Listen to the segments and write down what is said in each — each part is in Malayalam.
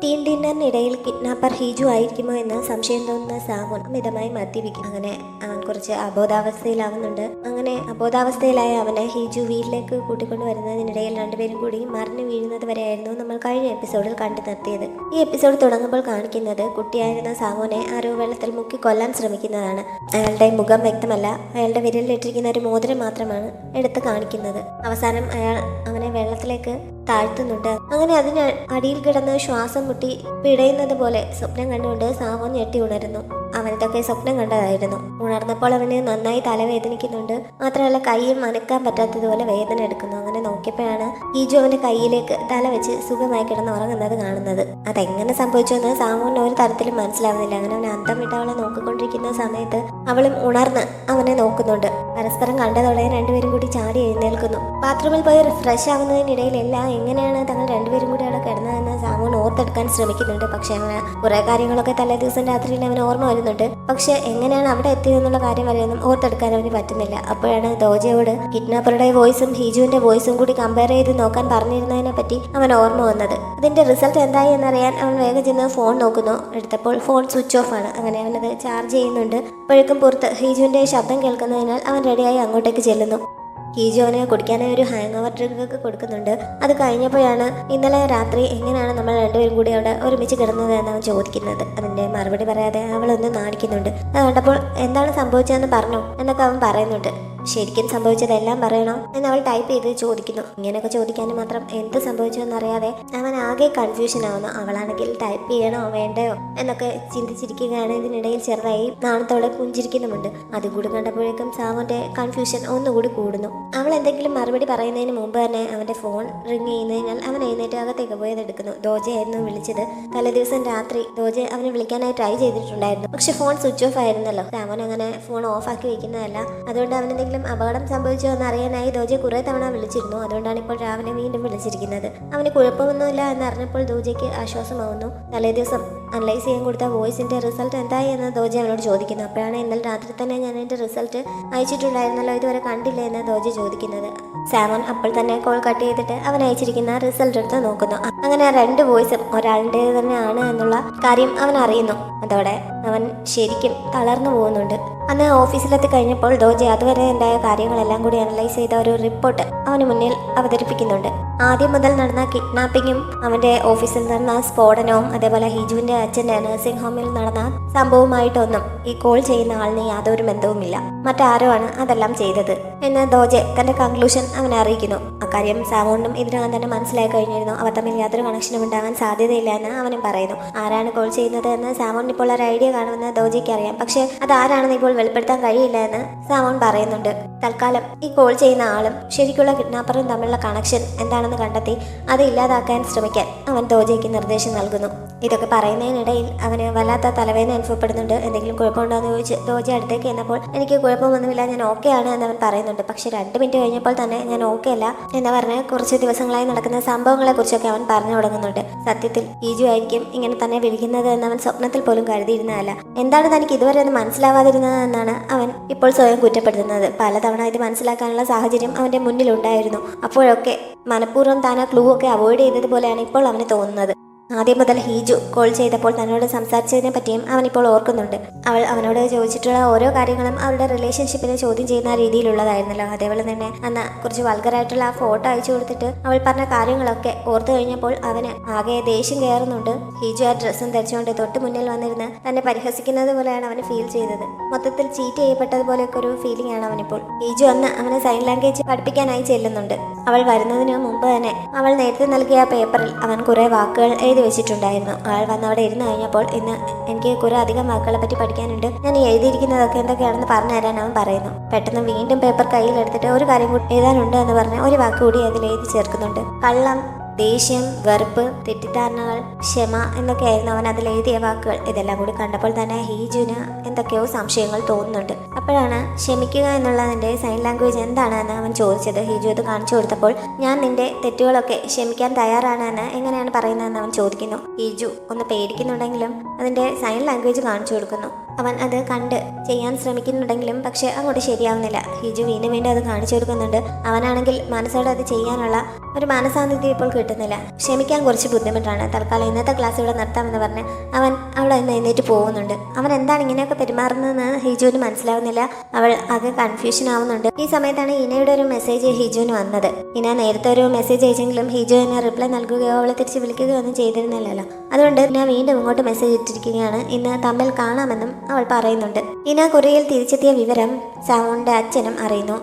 ടീം ഡിന്നറിനിടയിൽ കിഡ്നാപ്പർ ഹീജു ആയിരിക്കുമോ എന്ന് സംശയം തോന്നുന്ന സാവോൺ അമിതമായി മദ്യപിക്കും. അങ്ങനെ അവൻ കുറച്ച് അബോധാവസ്ഥയിലാവുന്നുണ്ട്. അങ്ങനെ അബോധാവസ്ഥയിലായ അവനെ ഹീജു വീട്ടിലേക്ക് കൂട്ടിക്കൊണ്ടു വരുന്നതിനിടയിൽ രണ്ടുപേരും കൂടി മറിഞ്ഞു വീഴുന്നത് വരെയായിരുന്നു നമ്മൾ കഴിഞ്ഞ എപ്പിസോഡിൽ കണ്ടു നിർത്തിയത്. ഈ എപ്പിസോഡ് തുടങ്ങുമ്പോൾ കാണിക്കുന്നത് കുട്ടിയായിരുന്ന സാവോനെ ആരോ വെള്ളത്തിൽ മുക്കി കൊല്ലാൻ ശ്രമിക്കുന്നതാണ്. അയാളുടെ മുഖം വ്യക്തമല്ല, അയാളുടെ വിരലിലിട്ടിരിക്കുന്ന ഒരു മോതിരം മാത്രമാണ് എടുത്ത് കാണിക്കുന്നത്. അവസാനം അയാൾ അവനെ വെള്ളത്തിലേക്ക് താഴ്ത്തുന്നുണ്ട്. അങ്ങനെ അതിന് അടിയിൽ കിടന്ന് ശ്വാസം മുട്ടി പിടയുന്നത് പോലെ സ്വപ്നം കണ്ടുകൊണ്ട് സാവോൻ ഞെട്ടി ഉണരുന്നു. അവനിതൊക്കെ സ്വപ്നം കണ്ടതായിരുന്നു. ഉണർന്നപ്പോൾ അവന് നന്നായി തലവേദനിക്കുന്നുണ്ട്. മാത്രമല്ല കൈയും അനക്കാൻ പറ്റാത്തതുപോലെ വേദന എടുക്കുന്നു. അങ്ങനെ നോക്കിയപ്പോഴാണ് ഹീജു അവന്റെ കൈയിലേക്ക് തല വെച്ച് സുഖമായി കിടന്ന് ഉറങ്ങുന്നത് കാണുന്നത്. അതെങ്ങനെ സംഭവിച്ചുവെന്ന് സാവോന് ഒരു തരത്തിലും മനസ്സിലാവുന്നില്ല. അങ്ങനെ അവനെ അന്തം വിട്ട് അവളെ നോക്കിക്കൊണ്ടിരിക്കുന്ന സമയത്ത് അവളും ഉണർന്ന് അവനെ നോക്കുന്നുണ്ട്. പരസ്പരം കണ്ടതോടെ രണ്ടുപേരും കൂടി ചാടി എഴുന്നേൽക്കുന്നു. ബാത്റൂമിൽ പോയി ഫ്രഷ് ആവുന്നതിനിടയിലെല്ലാം എങ്ങനെയാണ് തങ്ങൾ രണ്ടുപേരും കൂടി അവിടെ കിടന്നതെന്ന് സാവോൻ ഓർത്തെടുക്കാൻ ശ്രമിക്കുന്നുണ്ട്. പക്ഷെ അങ്ങനെ കുറെ കാര്യങ്ങളൊക്കെ തലേ ദിവസം രാത്രിയിൽ അവന് ഓർമ്മ വരുന്നുണ്ട്. പക്ഷെ എങ്ങനെയാണ് അവിടെ എത്തിയതെന്നുള്ള കാര്യം വരെയൊന്നും ഓർത്തെടുക്കാൻ അവന് പറ്റുന്നില്ല. അപ്പോഴാണ് ദോജയോട് കിഡ്നാപ്പറുടെ വോയിസും ഹീജുവിന്റെ വോയിസും കൂടി കമ്പയർ ചെയ്ത് നോക്കാൻ പറഞ്ഞിരുന്നതിനെ പറ്റി അവൻ ഓർമ്മ വന്നത്. അതിന്റെ റിസൾട്ട് എന്തായി എന്നറിയാൻ അവൻ വേഗം ചെന്ന് ഫോൺ നോക്കുന്നു. എടുത്തപ്പോൾ ഫോൺ സ്വിച്ച് ഓഫ് ആണ്. അങ്ങനെ അവനത് ചാർജ് ചെയ്യുന്നുണ്ട്. അപ്പോഴേക്കും പുറത്ത് ഹീജുവിന്റെ ശബ്ദം കേൾക്കുന്നതിനാൽ അവൻ റെഡിയായി അങ്ങോട്ടേക്ക് ചെല്ലുന്നു. ഹീജു അവന് കുടിക്കാനായി ഒരു ഹാങ് ഓവർ ഡ്രിങ്കൊക്കെ കൊടുക്കുന്നുണ്ട്. അത് കഴിഞ്ഞപ്പോഴാണ് ഇന്നലെ രാത്രി എങ്ങനെയാണ് നമ്മൾ രണ്ടുപേരും കൂടി അവിടെ ഒരുമിച്ച് കിടന്നത് എന്ന് അവൻ ചോദിക്കുന്നത്. അതിന്റെ മറുപടി പറയാതെ അവളൊന്ന് നാണിക്കുന്നുണ്ട്. അത് കണ്ടപ്പോൾ എന്താണ് സംഭവിച്ചതെന്ന് പറഞ്ഞോ എന്നൊക്കെ അവൻ പറയുന്നുണ്ട്. ശരിക്കും സംഭവിച്ചതെല്ലാം പറയണോ എന്ന് അവൾ ടൈപ്പ് ചെയ്ത് ചോദിക്കുന്നു. ഇങ്ങനെയൊക്കെ ചോദിക്കാനും മാത്രം എന്ത് സംഭവിച്ചു എന്നറിയാതെ അവൻ ആകെ കൺഫ്യൂഷൻ ആവുന്നു. അവളാണെങ്കിൽ ടൈപ്പ് ചെയ്യണോ വേണ്ടയോ എന്നൊക്കെ ചിന്തിച്ചിരിക്കുകയാണ്. ഇതിനിടയിൽ ചെറുതായി നാണത്തോടെ പുഞ്ചിരിക്കുന്നുമുണ്ട്. അതുകൂടി കണ്ടപ്പോഴേക്കും സാവോന്റെ കൺഫ്യൂഷൻ ഒന്നുകൂടി കൂടുന്നു. അവൾ എന്തെങ്കിലും മറുപടി പറയുന്നതിന് മുമ്പ് തന്നെ അവന്റെ ഫോൺ റിങ് ചെയ്യുന്നതിനാൽ അവൻ എഴുന്നേറ്റ് അകത്തേക്ക് പോയതെടുക്കുന്നു. ദോജയായിരുന്നു വിളിച്ചത്. തലേദിവസം രാത്രി ദോജ അവനെ വിളിക്കാനായി ട്രൈ ചെയ്തിട്ടുണ്ടായിരുന്നു. പക്ഷെ ഫോൺ സ്വിച്ച് ഓഫ് ആയിരുന്നല്ലോ. സാവോൻ അങ്ങനെ ഫോൺ ഓഫ് ആക്കി വെക്കുന്നതല്ല. അതുകൊണ്ട് അവൻ അപകടം സംഭവിച്ചോ എന്ന് അറിയാനായി ദോജയെ കുറെ തവണ വിളിച്ചിരുന്നു. അതുകൊണ്ടാണ് ഇപ്പോൾ രാവിലെ വീണ്ടും വിളിച്ചിരിക്കുന്നത്. അവന് കുഴപ്പമൊന്നുമില്ല എന്നറിഞ്ഞപ്പോൾ ദോജയ്ക്ക് ആശ്വാസമാവുന്നു. തലേ ദിവസം അനലൈസ് ചെയ്യാൻ കൊടുത്ത വോയിസിന്റെ റിസൾട്ട് എന്തായി എന്ന് ദോജ അവനോട് ചോദിക്കുന്നു. അപ്പോഴാണ് ഇന്നലെ രാത്രി തന്നെ ഞാൻ എന്റെ റിസൾട്ട് അയച്ചിട്ടുണ്ടായിരുന്നല്ലോ, ഇതുവരെ കണ്ടില്ല എന്ന് ദോജ ചോദിക്കുന്നത്. സാമോൻ അപ്പോൾ തന്നെ കോൾ കട്ട് ചെയ്തിട്ട് അവൻ അയച്ചിരിക്കുന്ന റിസൾട്ട് എടുത്ത് നോക്കുന്നു. അങ്ങനെ ആ രണ്ട് വോയിസും ഒരാളുടേത് തന്നെയാണ് എന്നുള്ള കാര്യം അവൻ അറിയുന്നു. അതോടെ അവൻ ശരിക്കും തളർന്നു പോകുന്നുണ്ട്. അന്ന് ഓഫീസിലെത്തി കഴിഞ്ഞപ്പോൾ ദോജ അതുവരെ ഉണ്ടായ കാര്യങ്ങളെല്ലാം കൂടി അനലൈസ് ചെയ്ത ഒരു റിപ്പോർട്ട് അവന് മുന്നിൽ അവതരിപ്പിക്കുന്നുണ്ട്. ആദ്യം മുതൽ നടന്ന കിഡ്നാപ്പിങ്ങും അവന്റെ ഓഫീസിൽ നടന്ന സ്ഫോടനവും അതേപോലെ ഹീജുവിന്റെ അച്ഛന്റെ നഴ്സിംഗ് ഹോമിൽ നടന്ന സംഭവമായിട്ടൊന്നും ഈ കോൾ ചെയ്യുന്ന ആളിന് യാതൊരു ബന്ധവുമില്ല. മറ്റാരോ ആണ് അതെല്ലാം ചെയ്തത് എന്ന് ദോജ തന്റെ കൺക്ലൂഷൻ അവനെ അറിയിക്കുന്നു. അക്കാര്യം സാമോണിനും ഇതിനകം തന്നെ മനസ്സിലായി കഴിഞ്ഞിരുന്നു. അവർ തമ്മിൽ യാതൊരു കണക്ഷനും ഉണ്ടാകാൻ സാധ്യതയില്ല എന്ന് അവനും പറയുന്നു. ആരാണ് കോൾ ചെയ്യുന്നത് എന്ന് സാമോണിന് ഇപ്പോൾ ഒരു ഐഡിയ കാണുമെന്ന് ദോജയ്ക്ക് അറിയാം. പക്ഷെ അത് ആരാണെന്ന് ഇപ്പോൾ വെളിപ്പെടുത്താൻ കഴിയില്ല എന്ന് സാമോൺ പറയുന്നുണ്ട്. തൽക്കാലം ഈ കോൾ ചെയ്യുന്ന ആളും ശരിക്കുള്ള കിഡ്നാപ്പറും തമ്മിലുള്ള കണക്ഷൻ എന്താണെന്ന് കണ്ടെത്തി അത് ഇല്ലാതാക്കാൻ ശ്രമിക്കാൻ അവൻ ദോജയ്ക്ക് നിർദ്ദേശം നൽകുന്നു. ഇതൊക്കെ പറയുന്നതിനിടയിൽ അവന് വല്ലാത്ത തലവേദന അനുഭവപ്പെടുന്നുണ്ട്. എന്തെങ്കിലും കുഴപ്പമുണ്ടോ എന്ന് ചോദിച്ച് ദോജ അടുത്തേക്ക് എന്നപ്പോൾ എനിക്ക് കുഴപ്പമൊന്നുമില്ല, ഞാൻ ഓക്കെ ആണ് എന്നവൻ പറയുന്നുണ്ട്. പക്ഷെ 2 മിനിറ്റ് കഴിഞ്ഞപ്പോൾ തന്നെ ഞാൻ ഓക്കെ അല്ല എന്ന് പറഞ്ഞ് കുറച്ച് ദിവസങ്ങളായി നടക്കുന്ന സംഭവങ്ങളെ കുറിച്ചൊക്കെ അവൻ പറഞ്ഞു തുടങ്ങുന്നുണ്ട്. സത്യത്തിൽ ഹീജു ആയിരിക്കും ഇങ്ങനെ തന്നെ വിളിക്കുന്നത് എന്ന് അവൻ സ്വപ്നത്തിൽ പോലും കരുതിയിരുന്നതല്ല. എന്താണ് തനിക്ക് ഇതുവരെ ഒന്ന് മനസ്സിലാവാതിരുന്നത് എന്നാണ് അവൻ ഇപ്പോൾ സ്വയം കുറ്റപ്പെടുത്തുന്നത്. പലതവണ ഇത് മനസ്സിലാക്കാനുള്ള സാഹചര്യം അവന്റെ മുന്നിലുണ്ടായിരുന്നു. അപ്പോഴൊക്കെ മനഃപൂർവ്വം താൻ ആ ക്ലൂ ഒക്കെ അവോയ്ഡ് ചെയ്തതുപോലെയാണ് ഇപ്പോൾ അവന് തോന്നുന്നത്. ആദ്യം മുതൽ ഹീജു കോൾ ചെയ്തപ്പോൾ തന്നോട് സംസാരിച്ചതിനെ പറ്റിയും അവനിപ്പോൾ ഓർക്കുന്നുണ്ട്. അവൾ അവനോട് ചോദിച്ചിട്ടുള്ള ഓരോ കാര്യങ്ങളും അവരുടെ റിലേഷൻഷിപ്പിനെ ചോദ്യം ചെയ്യുന്ന രീതിയിലുള്ളതായിരുന്നല്ലോ. അതേപോലെ തന്നെ അന്ന് കുറച്ച് വൾഗറായിട്ടുള്ള ആ ഫോട്ടോ അയച്ചു കൊടുത്തിട്ട് അവൾ പറഞ്ഞ കാര്യങ്ങളൊക്കെ ഓർത്തു കഴിഞ്ഞപ്പോൾ അവന് ആകെ ദേഷ്യം കയറുന്നുണ്ട്. ഹീജു ആ ഡ്രസ്സും ധരിച്ചുകൊണ്ട് തൊട്ട് മുന്നിൽ വന്നിരുന്ന് തന്നെ പരിഹസിക്കുന്നത് പോലെയാണ് അവന് ഫീൽ ചെയ്തത്. മൊത്തത്തിൽ ചീറ്റ് ചെയ്യപ്പെട്ടതുപോലെയൊക്കെ ഒരു ഫീലിംഗ് ആണ് അവനിപ്പോൾ. ഹീജു അന്ന് അവനെ സൈൻ ലാംഗ്വേജ് പഠിപ്പിക്കാനായി ചെല്ലുന്നുണ്ട്. അവൾ വരുന്നതിന് മുമ്പ് തന്നെ അവൾ നേരത്തെ നൽകിയ ആ പേപ്പറിൽ അവൻ കുറെ വാക്കുകൾ എഴുതി വെച്ചിട്ടുണ്ടായിരുന്നു. ആൾ വന്ന് അവിടെ ഇരുന്ന് കഴിഞ്ഞപ്പോൾ ഇന്ന് എനിക്ക് കുറെ അധികം വാക്കുകളെ പറ്റി പഠിക്കാനുണ്ട്, ഞാൻ എഴുതിയിരിക്കുന്നതൊക്കെ എന്തൊക്കെയാണെന്ന് പറഞ്ഞു തരാൻ അവൻ പറയുന്നു. പെട്ടെന്ന് വീണ്ടും പേപ്പർ കയ്യിലെടുത്തിട്ട് ഒരു കാര്യം കൂടി എഴുതാനുണ്ട് എന്ന് പറഞ്ഞ് ഒരു വാക്ക് കൂടി അതിൽ എഴുതി ചേർക്കുന്നുണ്ട്. കള്ളം, ദേഷ്യം, വെറുപ്പ്, തെറ്റിദ്ധാരണകൾ, ക്ഷമ എന്നൊക്കെയായിരുന്നു അവൻ അതിൽ എഴുതിയ വാക്കുകൾ. ഇതെല്ലാം കൂടി കണ്ടപ്പോൾ തന്നെ ഹീജുവിന് എന്തൊക്കെയോ സംശയങ്ങൾ തോന്നുന്നുണ്ട്. അപ്പോഴാണ് ക്ഷമിക്കുക എന്നുള്ളതിന്റെ സൈൻ ലാംഗ്വേജ് എന്താണെന്ന് അവൻ ചോദിച്ചത്. ഹീജു അത് കാണിച്ചു കൊടുത്തപ്പോൾ ഞാൻ നിന്റെ തെറ്റുകളൊക്കെ ക്ഷമിക്കാൻ തയ്യാറാണ് എന്ന് എങ്ങനെയാണ് പറയുന്നതെന്ന് അവൻ ചോദിക്കുന്നു. ഹീജു ഒന്ന് പേടിക്കുന്നുണ്ടെങ്കിലും അതിന്റെ സൈൻ ലാംഗ്വേജ് കാണിച്ചു കൊടുക്കുന്നു. അവൻ അത് കണ്ട് ചെയ്യാൻ ശ്രമിക്കുന്നുണ്ടെങ്കിലും പക്ഷെ അങ്ങോട്ട് ശരിയാവുന്നില്ല. ഹിജു വീണ്ടും വീണ്ടും അത് കാണിച്ചു കൊടുക്കുന്നുണ്ട്. അവനാണെങ്കിൽ മനസ്സോടെ അത് ചെയ്യാനുള്ള ഒരു മാനസാന്നിധ്യം ഇപ്പോൾ കിട്ടുന്നില്ല. ക്ഷമിക്കാൻ കുറച്ച് ബുദ്ധിമുട്ടാണ്. തൽക്കാലം ഇന്നത്തെ ക്ലാസ് ഇവിടെ നിർത്താമെന്ന് പറഞ്ഞ് അവൻ അവിടെ നിന്ന് എഴുന്നേറ്റ് പോകുന്നുണ്ട്. അവൻ എന്താണ് ഇങ്ങനെയൊക്കെ പെരുമാറുന്നതെന്ന് ഹിജുവിന് മനസ്സിലാവുന്നില്ല. അവൾ ആകെ കൺഫ്യൂഷൻ ആവുന്നുണ്ട്. ഈ സമയത്താണ് ഇനയുടെ ഒരു മെസ്സേജ് ഹിജുവിന് വന്നത്. ഇന നേരത്തെ ഒരു മെസ്സേജ് അയച്ചെങ്കിലും ഹിജു എന്നെ റിപ്ലൈ നൽകുകയോ അവളെ തിരിച്ച് വിളിക്കുകയോ ഒന്നും ചെയ്തിരുന്നില്ലല്ലോ. അതുകൊണ്ട് ഞാൻ വീണ്ടും ഇങ്ങോട്ട് മെസ്സേജ് ഇട്ടിരിക്കുകയാണ്. ഇന്ന് തമ്മിൽ കാണാമെന്നും അവൾ പറയുന്നുണ്ട്. ഇന കൊറിയയിൽ തിരിച്ചെത്തിയ വിവരം സാവോന്റെ അച്ഛനും അറിയുന്നു.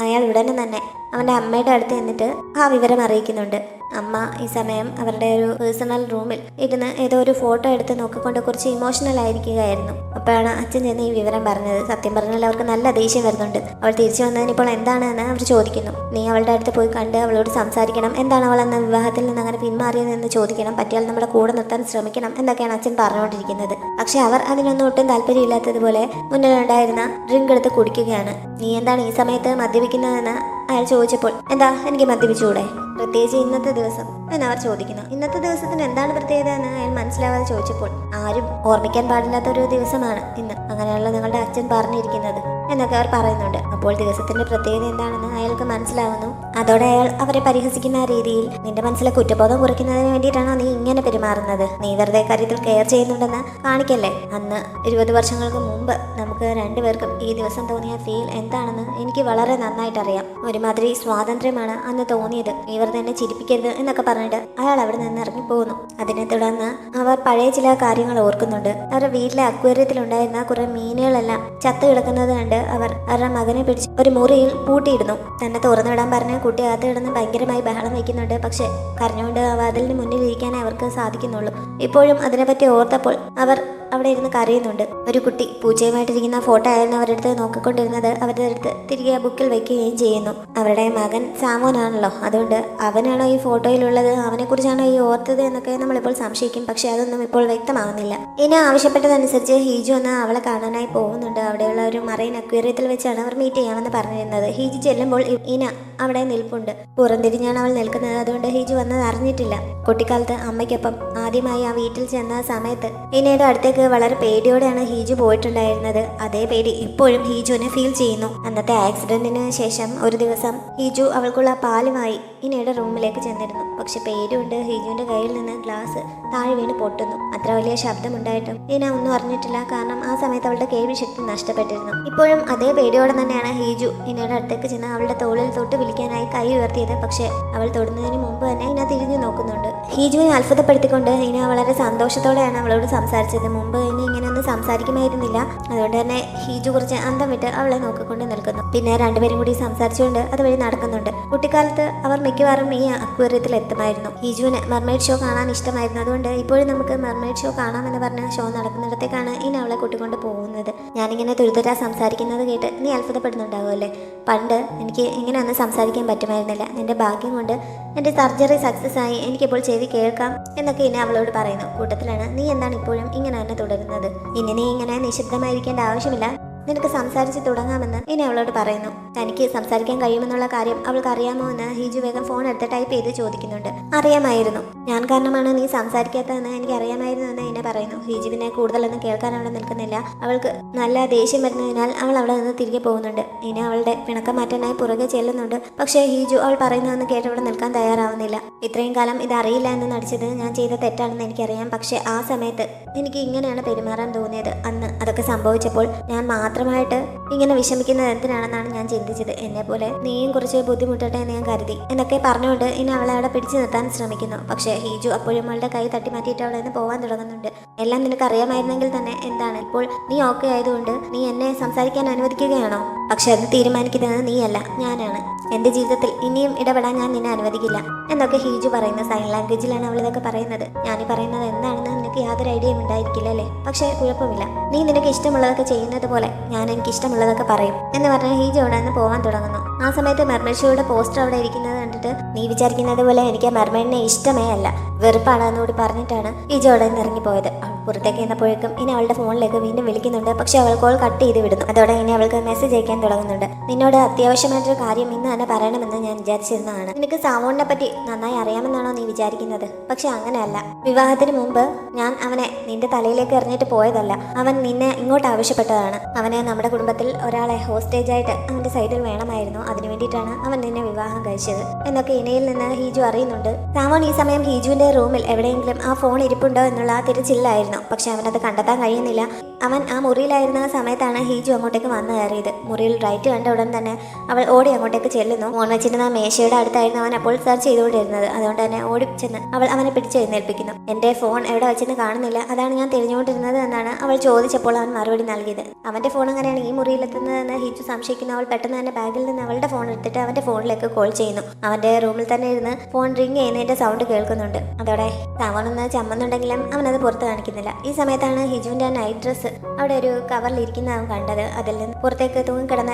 അയാൾ ഉടനെ തന്നെ അവൻ്റെ അമ്മയുടെ അടുത്ത് എന്നിട്ട് ആ വിവരം അറിയിക്കുന്നുണ്ട്. അമ്മ ഈ സമയം അവരുടെ ഒരു പേഴ്സണൽ റൂമിൽ ഇരുന്ന് ഏതോ ഒരു ഫോട്ടോ എടുത്ത് നോക്കിക്കൊണ്ട് കുറച്ച് ഇമോഷണൽ ആയിരിക്കുകയായിരുന്നു. അപ്പോഴാണ് അച്ഛൻ ചെന്ന് ഈ വിവരം പറഞ്ഞത്. സത്യം പറഞ്ഞാൽ അവർക്ക് നല്ല ദേഷ്യം വരുന്നുണ്ട്. അവൾ തിരിച്ചു വന്നതിന് ഇപ്പോൾ എന്താണെന്ന് അവർ ചോദിക്കുന്നു. നീ അവളുടെ അടുത്ത് പോയി കണ്ട് അവളോട് സംസാരിക്കണം. എന്താണ് അവൾ എന്ന വിവാഹത്തിൽ നിന്ന് അങ്ങനെ പിന്മാറിയതെന്ന് ചോദിക്കണം. പറ്റിയാൽ നമ്മുടെ കൂടെ നിർത്താൻ ശ്രമിക്കണം എന്നൊക്കെയാണ് അച്ഛൻ പറഞ്ഞുകൊണ്ടിരിക്കുന്നത്. പക്ഷെ അവർ അതിനൊന്നും ഒട്ടും താല്പര്യമില്ലാത്തതുപോലെ മുന്നിലുണ്ടായിരുന്ന ഡ്രിങ്ക് എടുത്ത് കുടിക്കുകയാണ്. നീ എന്താണ് ഈ സമയത്ത് മദ്യപിക്കുന്നതെന്ന് അയാൾ ചോദിച്ചപ്പോൾ, എന്താ എനിക്ക് മദ്യപിച്ചുകൂടെ, പ്രത്യേകിച്ച് ഇന്നത്തെ ദിവസം എന്നവർ ചോദിക്കുന്നു. ഇന്നത്തെ ദിവസത്തിന് എന്താണ് പ്രത്യേകത എന്ന് അയാൾ മനസ്സിലാവാതെ ചോദിച്ചപ്പോൾ, ആരും ഓർമ്മിക്കാൻ പാടില്ലാത്ത ഒരു ദിവസമാണ് ഇന്ന്, അങ്ങനെയുള്ള നിങ്ങളുടെ അച്ഛൻ പറഞ്ഞിരിക്കുന്നത് എന്നൊക്കെ അവർ പറയുന്നുണ്ട്. അപ്പോൾ ദിവസത്തിന്റെ പ്രത്യേകത എന്താണെന്ന് അയാൾക്ക് മനസ്സിലാവുന്നു. അതോടെ അയാൾ അവരെ പരിഹസിക്കുന്ന രീതിയിൽ, നിന്റെ മനസ്സിലെ കുറ്റബോധം കുറയ്ക്കുന്നതിന് വേണ്ടിയിട്ടാണോ നീ ഇങ്ങനെ പെരുമാറുന്നത്, നീ വെറുതെ കാര്യത്തിൽ കെയർ ചെയ്യുന്നുണ്ടെന്ന് കാണിക്കല്ലേ. അന്ന് 20 വർഷങ്ങൾക്ക് മുമ്പ് നമുക്ക് രണ്ടുപേർക്കും ഈ ദിവസം തോന്നിയ ഫീൽ എന്താണെന്ന് എനിക്ക് വളരെ നന്നായിട്ട് അറിയാം. ഒരുമാതിരി സ്വാതന്ത്ര്യമാണ് അന്ന് തോന്നിയത്. ഇവർ തന്നെ ചിരിപ്പിക്കരുത് എന്നൊക്കെ പറഞ്ഞിട്ട് അയാൾ അവിടെ നിന്ന് ഇറങ്ങിപ്പോകുന്നു. അതിനെ തുടർന്ന് അവർ പഴയ ചില കാര്യങ്ങൾ ഓർക്കുന്നുണ്ട്. അവരുടെ വീട്ടിലെ അക്വേറിയത്തിലുണ്ടായിരുന്ന കുറെ മീനുകളെല്ലാം ചത്തു കിടക്കുന്നത് കണ്ട് അവർ അവരുടെ മകനെ പിടിച്ച് ഒരു മുറിയിൽ പൂട്ടിയിടുന്നു. തന്നെ തുറന്നുവിടാൻ പറഞ്ഞ കുട്ടി അകത്ത് കിടന്ന് ഭയങ്കരമായി ബഹളം വയ്ക്കുന്നുണ്ട്. പക്ഷെ കരഞ്ഞുകൊണ്ട് വാതിലിന് മുന്നിൽ ഇരിക്കാനേ അവർക്ക് സാധിക്കുന്നുള്ളൂ. ഇപ്പോഴും അതിനെപ്പറ്റി ഓർത്തപ്പോൾ അവർ അവിടെ ഇരുന്ന് കരയുന്നുണ്ട്. ഒരു കുട്ടി പൂച്ചയുമായിട്ടിരിക്കുന്ന ഫോട്ടോ ആയിരുന്നു അവരുടെ അടുത്ത് നോക്കിക്കൊണ്ടിരുന്നത്. അവരുടെ അടുത്ത് തിരികെ ആ ബുക്കിൽ വയ്ക്കുകയും ചെയ്യുന്നു. അവരുടെ മകൻ സാമോനാണല്ലോ, അതുകൊണ്ട് അവനാണോ ഈ ഫോട്ടോയിലുള്ളത്, അവനെക്കുറിച്ചാണോ ഈ ഓർത്തത് എന്നൊക്കെ നമ്മളിപ്പോൾ സംശയിക്കും. പക്ഷെ അതൊന്നും ഇപ്പോൾ വ്യക്തമാവുന്നില്ല. ഇന ആവശ്യപ്പെട്ടതനുസരിച്ച് ഹീജു ഒന്ന് അവളെ കാണാനായി പോകുന്നുണ്ട്. അവിടെയുള്ള ഒരു മറൈൻ അക്വേറിയത്തിൽ വെച്ചാണ് അവർ മീറ്റ് ചെയ്യാമെന്ന് പറഞ്ഞിരുന്നത്. ഹീജു ചെല്ലുമ്പോൾ ഇന അവിടെ നിൽപ്പുണ്ട്. പുറംതിരിഞ്ഞാണ് അവൾ നിൽക്കുന്നത്. അതുകൊണ്ട് ഹീജു വന്നത് അറിഞ്ഞിട്ടില്ല. കുട്ടിക്കാലത്ത് അമ്മയ്ക്കൊപ്പം ആദ്യമായി ആ വീട്ടിൽ ചെന്ന സമയത്ത് ഇനയുടെ അടുത്തേക്ക് വളരെ പേടിയോടെയാണ് ഹീജു പോയിട്ടുണ്ടായിരുന്നത്. അതേ പേടി ഇപ്പോഴും ഹീജുവിനെ ഫീൽ ചെയ്യുന്നു. അന്നത്തെ ആക്സിഡന്റിന് ശേഷം ഒരു ദിവസം ഹീജു അവൾക്കുള്ള പാലുമായി ഇനയുടെ റൂമിലേക്ക് ചെന്നിരുന്നു. പക്ഷെ പേടിയുണ്ട് ഹീജുവിന്റെ കയ്യിൽ നിന്ന് ഗ്ലാസ് താഴെ വീണ് പൊട്ടുന്നു. അത്ര വലിയ ശബ്ദമുണ്ടായിട്ടും ഇന ഒന്നും അറിഞ്ഞിട്ടില്ല. കാരണം ആ സമയത്ത് അവളുടെ കേൾവി ശക്തി നഷ്ടപ്പെട്ടിരുന്നു. ഇപ്പോഴും അതേ പേടിയോടെ തന്നെയാണ് ഹീജു ഇനയുടെ അടുത്തേക്ക് ചെന്ന് അവളുടെ തോളിൽ തൊട്ട് വിളിക്കാനായി കൈ ഉയർത്തിയത്. പക്ഷെ അവൾ തൊടുന്നതിന് മുമ്പ് തന്നെ ഇന തിരിഞ്ഞു നോക്കുന്നുണ്ട്. ഹീജുവിനെ അത്ഭുതപ്പെടുത്തിക്കൊണ്ട് ഇന വളരെ സന്തോഷത്തോടെയാണ് അവളോട് സംസാരിച്ചത്. മുമ്പ് ഇനി ഇങ്ങനെയൊന്നും സംസാരിക്കുമായിരുന്നില്ല. അതുകൊണ്ട് തന്നെ ഹീജു കുറച്ച് അന്തം വിട്ട് അവളെ നോക്കിക്കൊണ്ട് നിൽക്കുന്നു. പിന്നെ രണ്ടുപേരും കൂടി സംസാരിച്ചുകൊണ്ട് അതുവഴി നടക്കുന്നുണ്ട്. കുട്ടിക്കാലത്ത് അവർ മിക്കവാറും ഈ അക്വേറിയത്തിൽ എത്തുമായിരുന്നു. ഹീജുവിന് മെർമെയ്ഡ് ഷോ കാണാൻ ഇഷ്ടമായിരുന്നു. അതുകൊണ്ട് ഇപ്പോഴും നമുക്ക് മെർമെയ്ഡ് ഷോ കാണാമെന്ന് പറഞ്ഞ ഷോ നടക്കുന്നിടത്തേക്കാണ് ഇനി അവളെ കൂട്ടിക്കൊണ്ട് പോകുന്നത്. ഞാനിങ്ങനെ തുരുതുരാ സംസാരിക്കുന്നത് കേട്ട് നീ അത്ഭുതപ്പെടുന്നുണ്ടാവുമല്ലേ. പണ്ട് എനിക്ക് ഇങ്ങനെയൊന്നും സംസാരിക്കാൻ പറ്റുമായിരുന്നില്ല. എൻ്റെ ഭാഗ്യം കൊണ്ട് എൻ്റെ സർജറി സക്സസ് ആയി. എനിക്കിപ്പോൾ ചെവി കേൾക്കാം എന്നൊക്കെ ഇനി അവളോട് പറയുന്നു. കൂട്ടത്തിലാണ്, നീ എന്താണ് ഇപ്പോഴും ഇങ്ങനെ തന്നെ തുടരുന്നത്, ഇനി നീ ഇങ്ങനെ നിശബ്ദമായിരിക്കേണ്ട ആവശ്യമില്ല, നിനക്ക് സംസാരിച്ച് തുടങ്ങാമെന്ന് ഇനി അവളോട് പറയുന്നു. തനിക്ക് സംസാരിക്കാൻ കഴിയുമെന്നുള്ള കാര്യം അവൾക്ക് അറിയാമോ എന്ന് ഹീജു വേഗം ഫോൺ എടുത്ത് ടൈപ്പ് ചെയ്ത് ചോദിക്കുന്നുണ്ട്. അറിയാമായിരുന്നു, ഞാൻ കാരണമാണ് നീ സംസാരിക്കാത്തതെന്ന് എനിക്ക് അറിയാമായിരുന്നു എന്ന് ഇനെ പറയുന്നു. ഹീജുവിനെ കൂടുതലൊന്നും കേൾക്കാൻ അവിടെ നിൽക്കുന്നില്ല. അവൾക്ക് നല്ല ദേഷ്യം വരുന്നതിനാൽ അവൾ അവിടെ നിന്ന് തിരികെ പോകുന്നുണ്ട്. ഇനി അവളുടെ പിണക്കം മാറ്റാനായി പുറകെ ചെല്ലുന്നുണ്ട്. പക്ഷേ ഹീജു അവൾ പറയുന്നതെന്ന് കേട്ട് അവിടെ നിൽക്കാൻ തയ്യാറാവുന്നില്ല. ഇത്രയും കാലം ഇതറിയില്ല എന്ന് നടിച്ചത് ഞാൻ ചെയ്ത തെറ്റാണെന്ന് എനിക്കറിയാം. പക്ഷെ ആ സമയത്ത് എനിക്ക് ഇങ്ങനെയാണ് പെരുമാറാൻ തോന്നിയത്. അന്ന് അതൊക്കെ സംഭവിച്ചപ്പോൾ ഞാൻ മാത്രമായിട്ട് ഇങ്ങനെ വിഷമിക്കുന്നത് എന്തിനാണെന്നാണ് ഞാൻ ചിന്തിച്ചത്. എന്നെ പോലെ നീയും കുറച്ച് ബുദ്ധിമുട്ടട്ടെ എന്ന് ഞാൻ കരുതി എന്നൊക്കെ പറഞ്ഞുകൊണ്ട് ഇനി അവളെ അവിടെ പിടിച്ചു നിർത്താൻ ശ്രമിക്കുന്നു. പക്ഷേ ഹീജു അപ്പോഴും അവളുടെ കൈ തട്ടി മാറ്റിയിട്ട് അവിടെ നിന്ന് പോകാൻ തുടങ്ങുന്നുണ്ട്. എല്ലാം നിനക്ക് അറിയാമായിരുന്നെങ്കിൽ തന്നെ എന്താണ്, ഇപ്പോൾ നീ ഓക്കെ ആയതുകൊണ്ട് നീ എന്നെ സംസാരിക്കാൻ അനുവദിക്കുകയാണോ? പക്ഷെ അത് തീരുമാനിക്കുന്നത് നീയല്ല, ഞാനാണ്. എന്റെ ജീവിതത്തിൽ ഇനിയും ഇടപെടാൻ ഞാൻ നിന്നെ അനുവദിക്കില്ല എന്നൊക്കെ ഹീജു പറയുന്നു. സൈൻ ലാംഗ്വേജിലാണ് അവൾ ഇതൊക്കെ പറയുന്നത്. ഞാനീ പറയുന്നത് എന്താണെന്ന് നിനക്ക് യാതൊരു ഐഡിയയും ഉണ്ടായിരിക്കില്ല അല്ലേ? പക്ഷെ കുഴപ്പമില്ല, നീ നിനക്ക് ഇഷ്ടമുള്ളതൊക്കെ ചെയ്യുന്നത് പോലെ ഞാൻ എനിക്ക് ഇഷ്ടമുള്ളതൊക്കെ പറയും എന്ന് പറഞ്ഞ ഹീജു അവിടെ നിന്ന് പോകാൻ തുടങ്ങുന്നു. ആ സമയത്ത് മെർമെയ്ഡ് ഷോയുടെ പോസ്റ്റർ അവിടെ ഇരിക്കുന്നത് കണ്ടിട്ട്, നീ വിചാരിക്കുന്നത് പോലെ എനിക്ക് മെർമെയ്ഡിനെ ഇഷ്ടമേ അല്ല, വെറുപ്പാണെന്ന് കൂടി പറഞ്ഞിട്ടാണ് ഹീജു അവിടെ നിന്ന് ഇറങ്ങിപ്പോയത്. പുറത്തേക്ക് എന്നപ്പോഴേക്കും ഇനി അവളുടെ ഫോണിലേക്ക് വീണ്ടും വിളിക്കുന്നുണ്ട്. പക്ഷെ അവൾ കോൾ കട്ട് ചെയ്ത് വിടുന്നു. അതോടെ ഇനി അവൾക്ക് മെസ്സേജ് അയക്കാൻ തുടങ്ങുന്നുണ്ട്. നിന്നോട് അത്യാവശ്യമായിട്ടൊരു കാര്യം ഇന്ന് തന്നെ പറയണമെന്ന് ഞാൻ വിചാരിച്ചിരുന്നതാണ്. നിനക്ക് സാവോണിനെ പറ്റി നന്നായി അറിയാമെന്നാണോ നീ വിചാരിക്കുന്നത്? പക്ഷെ അങ്ങനെയല്ല. വിവാഹത്തിന് മുമ്പ് ഞാൻ അവനെ നിന്റെ തലയിലേക്ക് എറിഞ്ഞിട്ട് പോയതല്ല. അവൻ നിന്നെ ഇങ്ങോട്ട് ആവശ്യപ്പെട്ടതാണ്. അവന് നമ്മുടെ കുടുംബത്തിൽ ഒരാളെ ഹോസ്റ്റേജ് ആയിട്ട് അവന്റെ സൈഡിൽ വേണമായിരുന്നു. അതിനു വേണ്ടിയിട്ടാണ് അവൻ നിന്നെ വിവാഹം കഴിച്ചത് എന്നൊക്കെ ഇനയിൽ നിന്ന് ഹീജു അറിയുന്നുണ്ട്. സാവോൺ ഈ സമയം ഹീജുവിന്റെ റൂമിൽ എവിടെയെങ്കിലും ആ ഫോൺ ഇരിപ്പുണ്ടോ എന്നുള്ള തിരച്ചിലായിരുന്നു. പക്ഷെ അവനത് കണ്ടെത്താൻ കഴിയുന്നില്ല. അവൻ ആ മുറിയിലായിരുന്ന സമയത്താണ് ഹീജു അങ്ങോട്ടേക്ക് വന്നു കയറിയത്. മുറിയിൽ റൈറ്റ് കണ്ട ഉടൻ തന്നെ അവൾ ഓടി അങ്ങോട്ടേക്ക് ചെല്ലുന്നു. ഫോൺ വെച്ചിരുന്ന മേശയുടെ അടുത്തായിരുന്നു അവൻ അപ്പോൾ സെർച്ച് ചെയ്തുകൊണ്ടിരുന്നത്. അതുകൊണ്ട് തന്നെ ഓടി ചെന്ന് അവൾ അവനെ പിടിച്ചെഴുന്നേൽപ്പിക്കുന്നു. എന്റെ ഫോൺ എവിടെ വെച്ചെന്ന് കാണുന്നില്ല, അതാണ് ഞാൻ തിരിഞ്ഞുകൊണ്ടിരുന്നത് എന്നാണ് അവൾ ചോദിച്ചപ്പോൾ അവൻ മറുപടി നൽകിയത്. അവന്റെ ഫോൺ അങ്ങനെയാണ് ഈ മുറിയിലെത്തുന്നതെന്ന് ഹീജു സംശയിക്കുന്നു. അവൾ പെട്ടെന്ന് തന്നെ ബാഗിൽ നിന്ന് അവളുടെ ഫോൺ എടുത്തിട്ട് അവന്റെ ഫോണിലേക്ക് കോൾ ചെയ്യുന്നു. അവന്റെ റൂമിൽ തന്നെ ഇരുന്ന് ഫോൺ റിങ് ചെയ്യുന്നതിന്റെ സൗണ്ട് കേൾക്കുന്നുണ്ട്. അതോടെ സാവോണൊന്ന് ചമ്മുന്നുണ്ടെങ്കിലും അവനത് പുറത്ത് കാണിക്കുന്നില്ല. ഈ സമയത്താണ് ഹിജുവിന്റെ നൈറ്റ് ഡ്രസ്സ് അവിടെ ഒരു കവറിൽ ഇരിക്കുന്ന അവൻ കണ്ടത്. അതിൽ നിന്ന് പുറത്തേക്ക് തൂങ്ങിക്കിടന്ന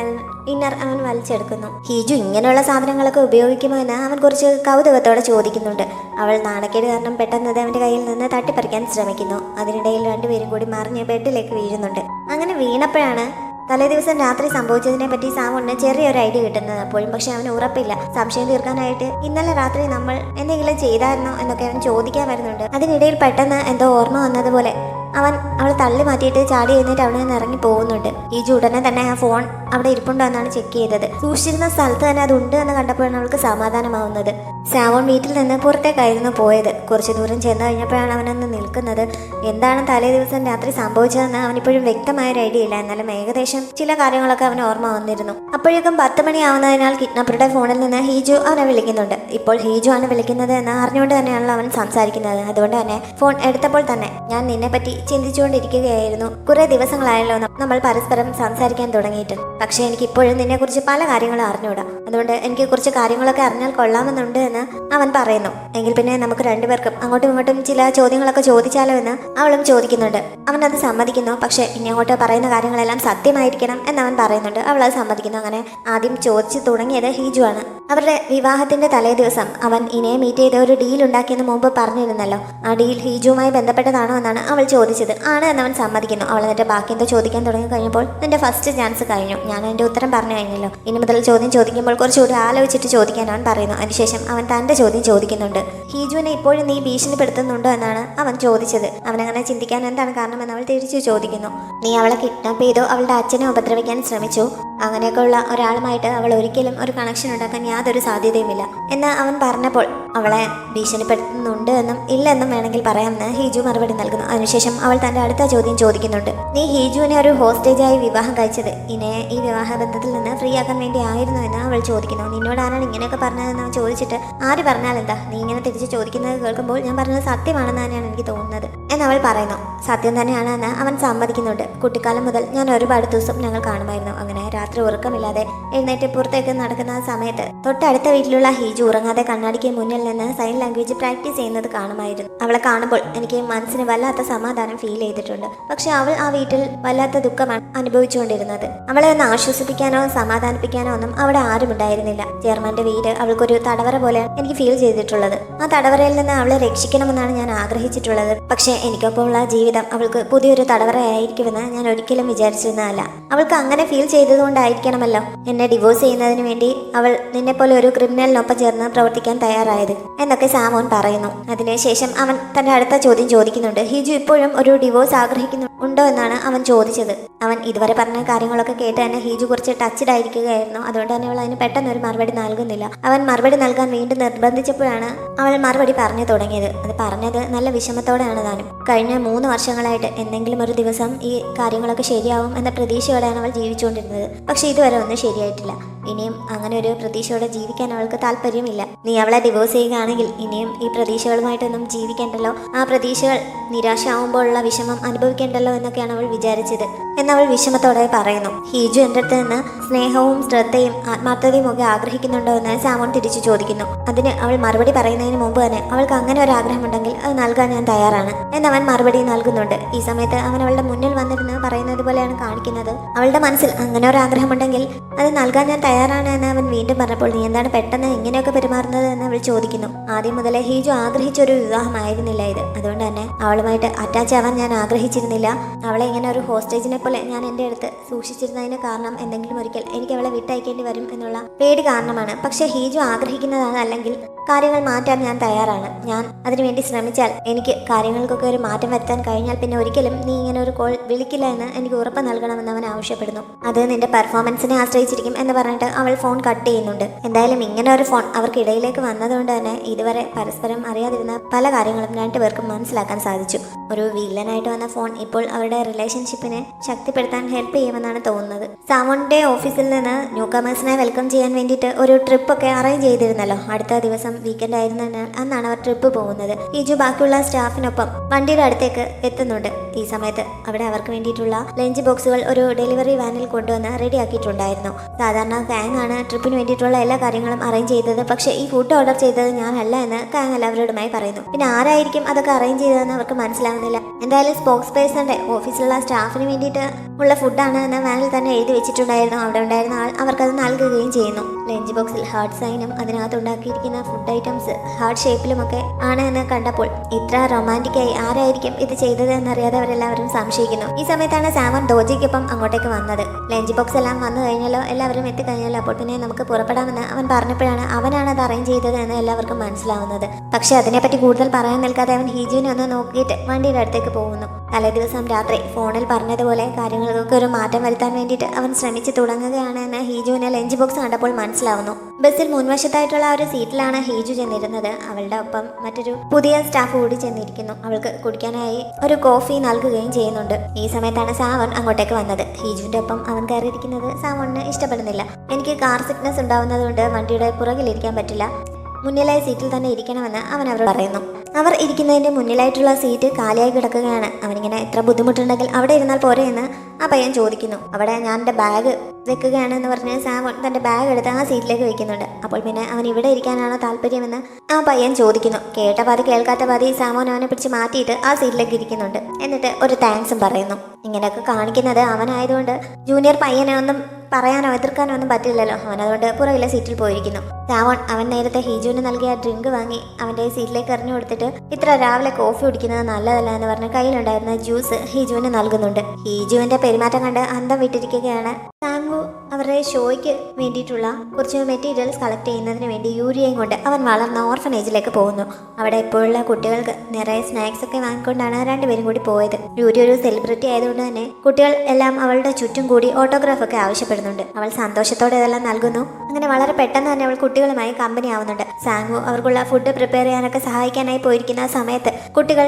ഇന്നർ അവൻ വലിച്ചെടുക്കുന്നു. ഹിജു ഇങ്ങനെയുള്ള സാധനങ്ങളൊക്കെ ഉപയോഗിക്കുമോ എന്ന് അവൻ കുറച്ച് കൗതുകത്തോടെ ചോദിക്കുന്നുണ്ട്. അവൾ നാണക്കേട് കാരണം പെട്ടെന്ന് അവന്റെ കയ്യിൽ നിന്ന് തട്ടിപ്പറിക്കാൻ ശ്രമിക്കുന്നു. അതിനിടയിൽ രണ്ടുപേരും കൂടി മറിഞ്ഞ് ബെഡിലേക്ക് വീഴുന്നുണ്ട്. അങ്ങനെ വീണപ്പോഴാണ് തലേ ദിവസം രാത്രി സംഭവിച്ചതിനെ പറ്റി സാവോണിന് ചെറിയൊരു ഐഡിയ കിട്ടുന്നത്. അപ്പോഴും പക്ഷെ അവന് ഉറപ്പില്ല. സംശയം തീർക്കാനായിട്ട് ഇന്നലെ രാത്രി നമ്മൾ എന്തെങ്കിലും ചെയ്തായിരുന്നോ എന്നൊക്കെ അവൻ ചോദിക്കാൻ വരുന്നുണ്ട്. അതിനിടയിൽ പെട്ടെന്ന് എന്തോ ഓർമ്മ വന്നതുപോലെ അവൻ അവളെ തള്ളി മാറ്റിയിട്ട് ചാടി എഴുന്നേറ്റ് അവിടെ നിന്ന് ഇറങ്ങി പോകുന്നുണ്ട്. ഈ ഉടനെ തന്നെ ആ ഫോൺ അവിടെ ഇരിപ്പുണ്ടോ എന്നാണ് ചെക്ക് ചെയ്തത്. സൂക്ഷിച്ചിരുന്ന സ്ഥലത്ത് തന്നെ അതുണ്ട് എന്ന് കണ്ടപ്പോഴാണ് അവൾക്ക് സമാധാനമാവുന്നത്. സാവോൺ വീട്ടിൽ നിന്ന് പുറത്തേക്കായിരുന്നു പോയത്. കുറച്ചു ദൂരം ചെന്ന് കഴിഞ്ഞപ്പോഴാണ് അവനൊന്ന് നിൽക്കുന്നത്. എന്താണ് തലേ ദിവസം രാത്രി സംഭവിച്ചതെന്ന് അവനിപ്പോഴും വ്യക്തമായൊരു ഐഡിയ ഇല്ല. എന്നാലും ഏകദേശം ചില കാര്യങ്ങളൊക്കെ അവന് ഓർമ്മ വന്നിരുന്നു. അപ്പോഴേക്കും 10 മണിയാവുന്നതിനാൽ കിഡ്നാപ്പറുടെ ഫോണിൽ നിന്ന് ഹീജു അവനെ വിളിക്കുന്നുണ്ട്. ഇപ്പോൾ ഹീജു ആണ് വിളിക്കുന്നത് എന്ന് അറിഞ്ഞുകൊണ്ട് തന്നെയാണല്ലോ അവൻ സംസാരിക്കുന്നത്. അതുകൊണ്ട് തന്നെ ഫോൺ എടുത്തപ്പോൾ തന്നെ ഞാൻ നിന്നെ പറ്റി ചിന്തിച്ചുകൊണ്ടിരിക്കുകയായിരുന്നു. കുറെ ദിവസങ്ങളായല്ലോ നമ്മൾ പരസ്പരം സംസാരിക്കാൻ തുടങ്ങിയിട്ട്. പക്ഷെ എനിക്ക് ഇപ്പോഴും നിന്നെ കുറിച്ച് പല കാര്യങ്ങളും അറിഞ്ഞൂടാ. അതുകൊണ്ട് എനിക്ക് കുറച്ച് കാര്യങ്ങളൊക്കെ അറിഞ്ഞാൽ കൊള്ളാമെന്നുണ്ട് എന്ന് അവൻ പറയുന്നു. എങ്കിൽ പിന്നെ നമുക്ക് രണ്ടുപേർക്കും അങ്ങോട്ടും ഇങ്ങോട്ടും ചില ചോദ്യങ്ങളൊക്കെ ചോദിച്ചാലോ എന്ന് അവളും ചോദിക്കുന്നുണ്ട്. അവൻ അത് സമ്മതിക്കുന്നു. പക്ഷെ ഇനി അങ്ങോട്ട് പറയുന്ന കാര്യങ്ങളെല്ലാം സത്യമായിരിക്കണം എന്നവൻ പറയുന്നുണ്ട്. അവൾ അത് സമ്മതിക്കുന്നു. അങ്ങനെ ആദ്യം ചോദിച്ചു തുടങ്ങിയത് ഹീജു ആണ്. അവരുടെ വിവാഹത്തിന്റെ തലേ ദിവസം അവൻ ഇനയെ മീറ്റ് ചെയ്ത ഒരു ഡീൽ ഉണ്ടാക്കിയെന്ന് മുമ്പ് പറഞ്ഞിരുന്നല്ലോ. ആ ഡീൽ ഹീജുവുമായി ബന്ധപ്പെട്ടതാണോ എന്നാണ് അവൾ ചോദിച്ചത്. ആണ് എന്നവൻ സമ്മതിക്കുന്നു. അവൾ എന്നിട്ട് ബാക്കി എന്തോ ചോദിക്കാൻ തുടങ്ങി കഴിഞ്ഞപ്പോൾ നിന്റെ ഫസ്റ്റ് ചാൻസ് കഴിഞ്ഞു, ഞാൻ അതിന്റെ ഉത്തരം പറഞ്ഞു കഴിഞ്ഞല്ലോ. ഇനി മുതൽ ചോദ്യം ചോദിക്കുമ്പോൾ കുറച്ചുകൂടി ആലോചിച്ചിട്ട് ചോദിക്കാൻ അവൻ പറയുന്നു. അതിനുശേഷം അവൻ തന്റെ ചോദ്യം ചോദിക്കുന്നുണ്ട്. ഹീജുവിനെ ഇപ്പോഴും നീ ഭീഷണിപ്പെടുത്തുന്നുണ്ടോ എന്നാണ് അവൻ ചോദിച്ചത്. അവനങ്ങനെ ചിന്തിക്കാൻ എന്താണ് കാരണമെന്ന് അവൾ തിരിച്ചു ചോദിക്കുന്നു. നീ അവളെ കിഡ്നാപ്പ് ചെയ്തോ, അവളുടെ അച്ഛനെ ഉപദ്രവിക്കാൻ ശ്രമിച്ചു, അങ്ങനെയൊക്കെ ഉള്ള ഒരാളുമായിട്ട് അവൾ ഒരിക്കലും ഒരു കണക്ഷൻ ഉണ്ടാക്കാൻ യാതൊരു സാധ്യതയുമില്ല എന്ന് അവൻ പറഞ്ഞപ്പോൾ അവളെ ഭീഷണിപ്പെടുത്തുന്നുണ്ട് എന്നും ഇല്ലെന്നും വേണമെങ്കിൽ പറയാമെന്ന് ഹീജു മറുപടി നൽകുന്നു. അതിനുശേഷം അവൾ തന്റെ അടുത്ത ചോദ്യം ചോദിക്കുന്നുണ്ട്. നീ ഹീജുവിനെ ഒരു ഹോസ്റ്റേജായി വിവാഹം കഴിച്ചത് ഇനയെ ഈ വിവാഹ ബന്ധത്തിൽ നിന്ന് ഫ്രീ ആക്കാൻ വേണ്ടി ആയിരുന്നു എന്ന് അവൾ ചോദിക്കുന്നു. നിന്നോട് ആരാണ് ഇങ്ങനെയൊക്കെ പറഞ്ഞതെന്ന് ചോദിച്ചിട്ട് ആര് പറഞ്ഞാൽ എന്താ, നീ ഇങ്ങനെ തിരിച്ച് ചോദിക്കുന്നത് കേൾക്കുമ്പോൾ ഞാൻ പറഞ്ഞത് സത്യമാണെന്ന് തന്നെയാണ് എനിക്ക് തോന്നുന്നത് എന്നവൾ പറയുന്നു. സത്യം തന്നെയാണ് എന്ന് അവൻ സമ്മതിക്കുന്നുണ്ട്. കുട്ടിക്കാലം മുതൽ ഞാൻ ഒരുപാട് ദിവസം ഞങ്ങൾ കാണുമായിരുന്നു. അങ്ങനെ രാത്രി ഉറക്കമില്ലാതെ എഴുന്നേറ്റ് പുറത്തേക്ക് നടക്കുന്ന സമയത്ത് തൊട്ടടുത്ത വീട്ടിലുള്ള ഹീജു ഉറങ്ങാതെ കണ്ണാടിക്ക് മുന്നിൽ നിന്ന് സൈൻ ലാംഗ്വേജ് പ്രാക്ടീസ് ചെയ്യുന്നത് കാണുമായിരുന്നു. അവളെ കാണുമ്പോൾ എനിക്ക് മനസ്സിന് വല്ലാത്ത സമാധാനം ഫീൽ ചെയ്തിട്ടുണ്ട്. പക്ഷെ അവൾ ആ വീട്ടിൽ വല്ലാത്ത ദുഃഖമാണ് അനുഭവിച്ചുകൊണ്ടിരുന്നത്. അവളെ ഒന്ന് ആശ്വസിപ്പിക്കാനോ സമാധാനിപ്പിക്കാനോ ഒന്നും അവിടെ ആരും ഉണ്ടായിരുന്നില്ല. ചെയർമാന്റെ വീട് അവൾക്കൊരു തടവറ പോലെയാണ് എനിക്ക് ഫീൽ ചെയ്തിട്ടുള്ളത്. ആ തടവറയിൽ നിന്ന് അവളെ രക്ഷിക്കണമെന്നാണ് ഞാൻ ആഗ്രഹിച്ചിട്ടുള്ളത്. പക്ഷെ എനിക്കൊപ്പമുള്ള ജീവിതം അവൾക്ക് പുതിയൊരു തടവറയായിരിക്കുമെന്ന് ഞാൻ ഒരിക്കലും വിചാരിച്ചിരുന്നതല്ല. അവൾക്ക് അങ്ങനെ ഫീൽ ചെയ്തതുകൊണ്ടായിരിക്കണമല്ലോ എന്നെ ഡിവോഴ്സ് ചെയ്യുന്നതിന് വേണ്ടി അവൾ നിന്നെപ്പോലെ ഒരു ക്രിമിനലിനൊപ്പം ചേർന്ന് പ്രവർത്തിക്കാൻ തയ്യാറായത് എന്നൊക്കെ സാവോൺ പറയുന്നു. അതിനുശേഷം അവൻ തന്റെ അടുത്ത ചോദ്യം ചോദിക്കുന്നുണ്ട്. ഹീജു ഇപ്പോഴും ഒരു ഡിവോഴ്സ് ആഗ്രഹിക്കുന്നുണ്ടോ എന്നാണ് അവൻ ചോദിച്ചത്. അവൻ ഇതുവരെ പറഞ്ഞ കാര്യങ്ങളൊക്കെ കേട്ട് തന്നെ ഹീജു കുറച്ച് ടച്ച്ഡ് ആയിരിക്കുകയായിരുന്നു. അതുകൊണ്ട് തന്നെ അവൾ അതിന് പെട്ടെന്ന് ഒരു മറുപടി നൽകുന്നില്ല. അവൻ മറുപടി നൽകാൻ വീണ്ടും നിർബന്ധിച്ചപ്പോഴാണ് അവൾ മറുപടി പറഞ്ഞു തുടങ്ങിയത്. അത് പറഞ്ഞത് നല്ല വിഷമത്തോടെയാണ് താനും. കഴിഞ്ഞ 3 വർഷങ്ങളായിട്ട് എന്തെങ്കിലും ഒരു ദിവസം ഈ കാര്യങ്ങളൊക്കെ ശരിയാവും എന്ന പ്രതീക്ഷയോടെയാണ് അവൾ ജീവിച്ചുകൊണ്ടിരുന്നത്. പക്ഷെ ഇതുവരെ ഒന്നും ശരിയായിട്ടില്ല. ഇനിയും അങ്ങനെ ഒരു പ്രതീക്ഷയോടെ ജീവിക്കാൻ അവൾക്ക് താല്പര്യമില്ല. നീ അവളെ ഡിവോഴ്സ് ചെയ്യുകയാണെങ്കിൽ ഇനിയും ഈ പ്രതീക്ഷകളുമായിട്ടൊന്നും ജീവിക്കേണ്ടല്ലോ, ആ പ്രതീക്ഷകൾ നിരാശ ആവുമ്പോഴുള്ള വിഷമം അനുഭവിക്കേണ്ടല്ലോ എന്നൊക്കെയാണ് അവൾ വിചാരിച്ചത് എന്നവൾ വിഷമത്തോടെ പറയുന്നു. ഹീജു എൻ്റെ അടുത്ത് നിന്ന് സ്നേഹവും ശ്രദ്ധയും ആത്മാർത്ഥതയും ഒക്കെ ആഗ്രഹിക്കുന്നുണ്ടോ എന്ന് സാമോൺ തിരിച്ചു ചോദിക്കുന്നു. അതിന് അവൾ മറുപടി പറയുന്നതിന് മുമ്പ് തന്നെ അവൾക്ക് അങ്ങനെ ഒരു ആഗ്രഹമുണ്ടെങ്കിൽ അത് നൽകാൻ ഞാൻ തയ്യാറാണ് എന്നവൻ മറുപടി നൽകുന്നുണ്ട്. ഈ സമയത്ത് അവൻ അവളുടെ മുന്നിൽ വന്നിരുന്ന് പറയുന്നത് പോലെയാണ് കാണിക്കുന്നത്. അവളുടെ മനസ്സിൽ അങ്ങനെ ഒരു ആഗ്രഹമുണ്ടെങ്കിൽ അത് നൽകാൻ ഞാൻ തയ്യാറാണ് എന്ന് അവൻ വീണ്ടും പറഞ്ഞപ്പോൾ നീ എന്താണ് പെട്ടെന്ന് ഇങ്ങനെയൊക്കെ പെരുമാറുന്നത് എന്ന് അവൾ ചോദിക്കുന്നു. ആദ്യം മുതലേ ഹീജു ആഗ്രഹിച്ചൊരു വിവാഹമായിരുന്നില്ല ഇത്. അതുകൊണ്ട് തന്നെ അവളുമായിട്ട് അറ്റാച്ച് ആവാൻ ഞാൻ ആഗ്രഹിച്ചിരുന്നില്ല. അവളെ ഇങ്ങനെ ഒരു ഹോസ്റ്റേജിനെ പോലെ ഞാൻ എൻ്റെ അടുത്ത് സൂക്ഷിച്ചിരുന്നതിന് കാരണം എന്തെങ്കിലും ഒരിക്കൽ എനിക്ക് അവളെ വിട്ടയക്കേണ്ടി വരും എന്നുള്ള പേടി കാരണമാണ്. പക്ഷെ ഹീജു ആഗ്രഹിക്കുന്നതാണ്, അല്ലെങ്കിൽ കാര്യങ്ങൾ മാറ്റാൻ ഞാൻ തയ്യാറാണ്. ഞാൻ അതിനുവേണ്ടി ശ്രമിച്ചാൽ എനിക്ക് കാര്യങ്ങൾക്കൊക്കെ ഒരു മാറ്റം വരുത്താൻ കഴിഞ്ഞാൽ പിന്നെ ഒരിക്കലും നീ ഇങ്ങനെ ഒരു കോൾ വിളിക്കില്ല എന്ന് എനിക്ക് ഉറപ്പ് നൽകണമെന്ന് അവൻ ആവശ്യപ്പെടുന്നു. അത് നിന്റെ പെർഫോമൻസിനെ ആശ്രയിച്ചിരിക്കും എന്ന് പറഞ്ഞിട്ട് അവൾ ഫോൺ കട്ട് ചെയ്യുന്നുണ്ട്. എന്തായാലും ഇങ്ങനെ ഒരു ഫോൺ അവർക്കിടയിലേക്ക് വന്നതുകൊണ്ട് തന്നെ ഇതുവരെ പരസ്പരം അറിയാതിരുന്ന പല കാര്യങ്ങളും രണ്ടുപേർക്കും മനസ്സിലാക്കാൻ സാധിച്ചു. ഒരു വില്ലനായിട്ട് വന്ന ഫോൺ ഇപ്പോൾ അവരുടെ റിലേഷൻഷിപ്പിനെ ശക്തിപ്പെടുത്താൻ ഹെൽപ്പ് ചെയ്യുമെന്നാണ് തോന്നുന്നത്. സാമോണിന്റെ ഓഫീസിൽ നിന്ന് ന്യൂ കമേഴ്സിനെ വെൽക്കം ചെയ്യാൻ വേണ്ടിയിട്ട് ഒരു ട്രിപ്പൊക്കെ അറേഞ്ച് ചെയ്തിരുന്നല്ലോ. അടുത്ത ദിവസം വീക്കെൻഡ് ആയിരുന്നതിനാൽ അന്നാണ് അവർ ട്രിപ്പ് പോകുന്നത്. ഹീജു ബാക്കിയുള്ള സ്റ്റാഫിനൊപ്പം വണ്ടിയുടെ അടുത്തേക്ക് എത്തുന്നുണ്ട്. ഈ സമയത്ത് അവിടെ അവർക്ക് വേണ്ടിയിട്ടുള്ള ലഞ്ച് ബോക്സുകൾ ഒരു ഡെലിവറി വാനിൽ കൊണ്ടുവന്ന് റെഡിയാക്കിയിട്ടുണ്ടായിരുന്നു. സാധാരണ കാങ് ആണ് ട്രിപ്പിന് വേണ്ടിയിട്ടുള്ള എല്ലാ കാര്യങ്ങളും അറേഞ്ച് ചെയ്തത്. പക്ഷേ ഈ ഫുഡ് ഓർഡർ ചെയ്തത് ഞാനല്ല എന്ന് കാങ് എല്ലാവരോടുമായി പറയുന്നു. പിന്നെ ആരായിരിക്കും അതൊക്കെ അറേഞ്ച് ചെയ്തതെന്ന് അവർക്ക് മനസ്സിലാവുന്നില്ല. എന്തായാലും സ്പോക്സ് പേഴ്സന്റെ ഓഫീസിലുള്ള സ്റ്റാഫിന് വേണ്ടിയിട്ട് ഉള്ള ഫുഡാണ് എന്ന് വാനിൽ തന്നെ എഴുതി വെച്ചിട്ടുണ്ടായിരുന്നു. അവിടെ ഉണ്ടായിരുന്ന ആൾ അവർക്കത് നൽകുകയും ചെയ്യുന്നു. ലഞ്ച് ബോക്സിൽ ഹാർട്ട് സൈനും അതിനകത്ത് ഉണ്ടാക്കിയിരിക്കുന്ന ഫുഡ് ഐറ്റംസ് ഹാർട്ട് ഷേപ്പിലുമൊക്കെ ആണ് എന്ന് കണ്ടപ്പോൾ ഇത്ര റൊമാൻറ്റിക്കായി ആരായിരിക്കും ഇത് ചെയ്തത് എന്നറിയാതെ അവരെല്ലാവരും സംശയിക്കുന്നു. ഈ സമയത്താണ് സാമൻ ദോജിക്കൊപ്പം അങ്ങോട്ടേക്ക് വന്നത്. ലഞ്ച് ബോക്സ് എല്ലാം വന്നു കഴിഞ്ഞാലോ, എല്ലാവരും എത്തിക്കഴിഞ്ഞാലോ അപ്പോൾ പിന്നെ നമുക്ക് പുറപ്പെടാമെന്ന് അവൻ പറഞ്ഞപ്പോഴാണ് അവനാണ് അത് അറേഞ്ച് ചെയ്തത് എന്ന് എല്ലാവർക്കും മനസ്സിലാവുന്നത്. പക്ഷെ അതിനെപ്പറ്റി കൂടുതൽ പറയാൻ നിൽക്കാതെ അവൻ ഹീജുവിനെ ഒന്ന് നോക്കിയിട്ട് വണ്ടിയുടെ അടുത്തേക്ക് പോകുന്നു. തലേ ദിവസം രാത്രി ഫോണിൽ പറഞ്ഞതുപോലെ കാര്യങ്ങൾക്കൊക്കെ ഒരു മാറ്റം വരുത്താൻ വേണ്ടിയിട്ട് അവൻ ശ്രമിച്ചു തുടങ്ങുകയാണ് എന്ന് ഹീജുവിനെ ലഞ്ച് ബോക്സ് കണ്ടപ്പോൾ മനസ്സിലാവുന്നു. ബസ്സിൽ മുൻവശത്തായിട്ടുള്ള ഒരു സീറ്റിലാണ് ഹീജു ചെന്നിരുന്നത്. അവളുടെ ഒപ്പം മറ്റൊരു പുതിയ സ്റ്റാഫ് കൂടി ചെന്നിരിക്കുന്നു. അവൾക്ക് കുടിക്കാനായി ഒരു കോഫി നൽകുകയും ചെയ്യുന്നുണ്ട്. ഈ സമയത്താണ് സാവൺ അങ്ങോട്ടേക്ക് വന്നത്. ഹീജുവിന്റെ ഒപ്പം അവൻ കയറിയിരിക്കുന്നത് സാവണിന് ഇഷ്ടപ്പെടുന്നില്ല. എനിക്ക് കാർ സിക്നസ് ഉണ്ടാവുന്നത് കൊണ്ട് വണ്ടിയുടെ പുറകിലിരിക്കാൻ പറ്റില്ല, മുന്നിലായ സീറ്റിൽ തന്നെ ഇരിക്കണമെന്ന് അവൻ അവരോട് പറയുന്നു. അവർ ഇരിക്കുന്നതിന്റെ മുന്നിലായിട്ടുള്ള സീറ്റ് കാലിയായി കിടക്കുകയാണ്. അവനിങ്ങനെ എത്ര ബുദ്ധിമുട്ടുണ്ടെങ്കിൽ അവിടെ ഇരുന്നാൽ പോരെ എന്ന് ആ പയ്യൻ ചോദിക്കുന്നു. അവിടെ ഞാൻ എൻ്റെ ബാഗ് വെക്കുകയാണെന്ന് പറഞ്ഞ് സാമോൻ തൻ്റെ ബാഗ് എടുത്ത് ആ സീറ്റിലേക്ക് വെക്കുന്നുണ്ട്. അപ്പോൾ പിന്നെ അവൻ ഇവിടെ ഇരിക്കാനാണോ താല്പര്യമെന്ന് ആ പയ്യൻ ചോദിക്കുന്നു. കേട്ട പാതി കേൾക്കാത്ത പാതി സാമോൻ അവനെ പിടിച്ച് മാറ്റിയിട്ട് ആ സീറ്റിലേക്ക് ഇരിക്കുന്നുണ്ട്. എന്നിട്ട് ഒരു താങ്ക്സും പറയുന്നു. ഇങ്ങനെയൊക്കെ കാണിക്കുന്നത് അവനായതുകൊണ്ട് ജൂനിയർ പയ്യനെ ഒന്നും പറയാനോ എതിർക്കാനോ ഒന്നും പറ്റില്ലല്ലോ. അവനതുകൊണ്ട് പുറകിലെ സീറ്റിൽ പോയിരിക്കുന്നു. സാവോൺ അവൻ നേരത്തെ ഹീജുവിന് നൽകിയ ഡ്രിങ്ക് വാങ്ങി അവൻ്റെ സീറ്റിലേക്ക് എറിഞ്ഞു കൊടുത്തിട്ട് ഇത്ര രാവിലെ കോഫി കുടിക്കുന്നത് നല്ലതല്ല എന്ന് പറഞ്ഞ് കയ്യിലുണ്ടായിരുന്ന ജ്യൂസ് ഹീജുവിന് നൽകുന്നുണ്ട്. ഹീജുവിന്റെ പെരുമാറ്റം കണ്ട് അന്തം വിട്ടിരിക്കുകയാണ്. സാങ്കു അവരുടെ ഷോയ്ക്ക് വേണ്ടിയിട്ടുള്ള കുറച്ച് മെറ്റീരിയൽസ് കളക്ട് ചെയ്യുന്നതിന് വേണ്ടി യൂരിയയും കൊണ്ട് അവൻ വളർന്ന ഓർഫനേജിലേക്ക് പോകുന്നു. അവിടെ ഇപ്പോഴുള്ള കുട്ടികൾക്ക് നിറയെ സ്നാക്സ് ഒക്കെ വാങ്ങിക്കൊണ്ടാണ് രണ്ടുപേരും കൂടി പോയത്. യൂരി ഒരു സെലിബ്രിറ്റി ആയതുകൊണ്ട് തന്നെ കുട്ടികൾ എല്ലാം അവളുടെ ചുറ്റും കൂടി ഓട്ടോഗ്രാഫ് ഒക്കെ ആവശ്യപ്പെടുന്നുണ്ട്. അവൾ സന്തോഷത്തോടെ ഇതെല്ലാം നൽകുന്നു. അങ്ങനെ വളരെ പെട്ടെന്ന് തന്നെ അവൾ കുട്ടികളുമായി കമ്പനി ആവുന്നുണ്ട്. സാങ്കു അവർക്കുള്ള ഫുഡ് പ്രിപ്പയർ ചെയ്യാനൊക്കെ സഹായിക്കാനായി പോയിരിക്കുന്ന സമയത്ത് കുട്ടികൾ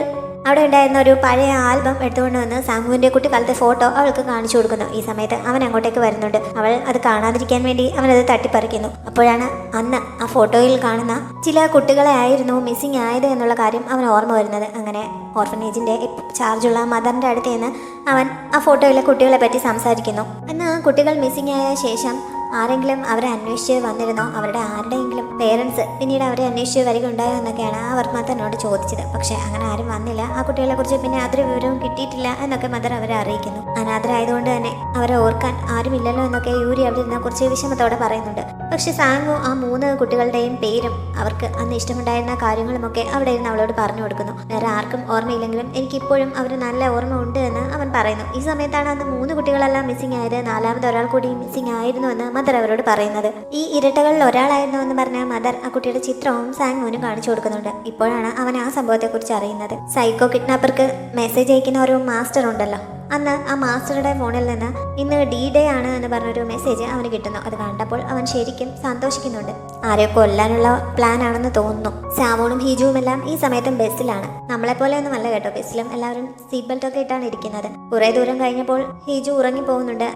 അവിടെ ഉണ്ടായിരുന്ന ഒരു പഴയ ആൽബം എടുത്തുകൊണ്ട് വന്ന് സാങ്കുവിൻ്റെ കുട്ടിക്കാലത്തെ ഫോട്ടോ അവൾക്ക് കാണിച്ചു കൊടുക്കുന്നു. ഈ സമയത്ത് അവൻ അങ്ങോട്ടേക്ക് വരുന്നുണ്ട്. അവൾ അത് കാണാതിരിക്കാൻ വേണ്ടി അവനത് തട്ടിപ്പറിക്കുന്നു. അപ്പോഴാണ് അന്ന് ആ ഫോട്ടോയിൽ കാണുന്ന ചില കുട്ടികളെ ആയിരുന്നു മിസ്സിങ് ആയത് എന്നുള്ള കാര്യം അവൻ ഓർമ്മ വരുന്നത്. അങ്ങനെ ഓർഫനേജിൻ്റെ ചാർജുള്ള മദറിൻ്റെ അടുത്ത് നിന്ന് അവൻ ആ ഫോട്ടോയിലെ കുട്ടികളെ പറ്റി സംസാരിക്കുന്നു. എന്നാൽ ആ കുട്ടികൾ മിസ്സിങ് ആയ ശേഷം ആരെങ്കിലും അവരെ അന്വേഷിച്ച് വന്നിരുന്നോ, അവരുടെ ആരുടെയെങ്കിലും പേരൻസ് പിന്നീട് അവരെ അന്വേഷിച്ച് വരികയുണ്ടായോ എന്നൊക്കെയാണ് ആ വർമ്മ തന്നോട് ചോദിച്ചത്. പക്ഷേ അങ്ങനെ ആരും വന്നില്ല. ആ കുട്ടികളെ കുറിച്ച് പിന്നെ യാതൊരു വിവരവും കിട്ടിയിട്ടില്ല എന്നൊക്കെ മദർ അവരെ അറിയിക്കുന്നു. അനാഥരായതുകൊണ്ട് തന്നെ അവരെ ഓർക്കാൻ ആരുമില്ലല്ലോ എന്നൊക്കെ യൂരി അവിടെ ഇരുന്ന കുറച്ച് വിഷമത്തോടെ പറയുന്നുണ്ട്. പക്ഷെ സാങ്കു ആ 3 കുട്ടികളുടെയും പേരും അവർക്ക് അന്ന് ഇഷ്ടമുണ്ടായിരുന്ന കാര്യങ്ങളുമൊക്കെ അവിടെ ഇരുന്ന് അവളോട് പറഞ്ഞു കൊടുക്കുന്നു. വേറെ ആർക്കും ഓർമ്മയില്ലെങ്കിലും എനിക്കിപ്പോഴും അവർ നല്ല ഓർമ്മ ഉണ്ട് എന്ന് അവൻ പറയുന്നു. ഈ സമയത്താണ് അന്ന് 3 കുട്ടികളെല്ലാം മിസ്സിംഗ് ആയത്. 4ാമത് ഒരാൾ കൂടി മിസ്സിംഗ് ആയിരുന്നു എന്ന് മദർ അവരോട് പറയുന്നത്. ഈ ഇരട്ടകളിൽ ഒരാളായിരുന്നു എന്ന് പറഞ്ഞ മദർ ആ കുട്ടിയുടെ ചിത്രവും സാങ്കുവിനും കാണിച്ചു കൊടുക്കുന്നുണ്ട്. ഇപ്പോഴാണ് അവൻ ആ സംഭവത്തെക്കുറിച്ച് അറിയുന്നത്. സൈക്കോ കിഡ്നാപ്പർക്ക് മെസ്സേജ് അയക്കുന്ന ഒരു മാസ്റ്റർ ഉണ്ടല്ലോ, അന്ന് ആ മാസ്റ്ററുടെ ഫോണിൽ നിന്ന് ഇന്ന് D-Day ആണ് എന്ന് പറഞ്ഞൊരു മെസ്സേജ് അവന് കിട്ടുന്നു. അത് കണ്ടപ്പോൾ അവൻ ശരിക്കും സന്തോഷിക്കുന്നുണ്ട്. ആരെയോ കൊല്ലാനുള്ള പ്ലാൻ ആണെന്ന് തോന്നുന്നു. സാവോണും ഹീജുവും എല്ലാം ഈ സമയത്തും ബസ്സിലാണ്. നമ്മളെപ്പോലെ ഒന്നും അല്ല കേട്ടോ. ബസ്സിലും എല്ലാവരും സീറ്റ് ബെൽറ്റ് ഒക്കെ ഇട്ടാണ് ഇരിക്കുന്നത്. കുറെ ദൂരം കഴിഞ്ഞപ്പോൾ ഹീജു ഉറങ്ങി പോകുന്നുണ്ട്.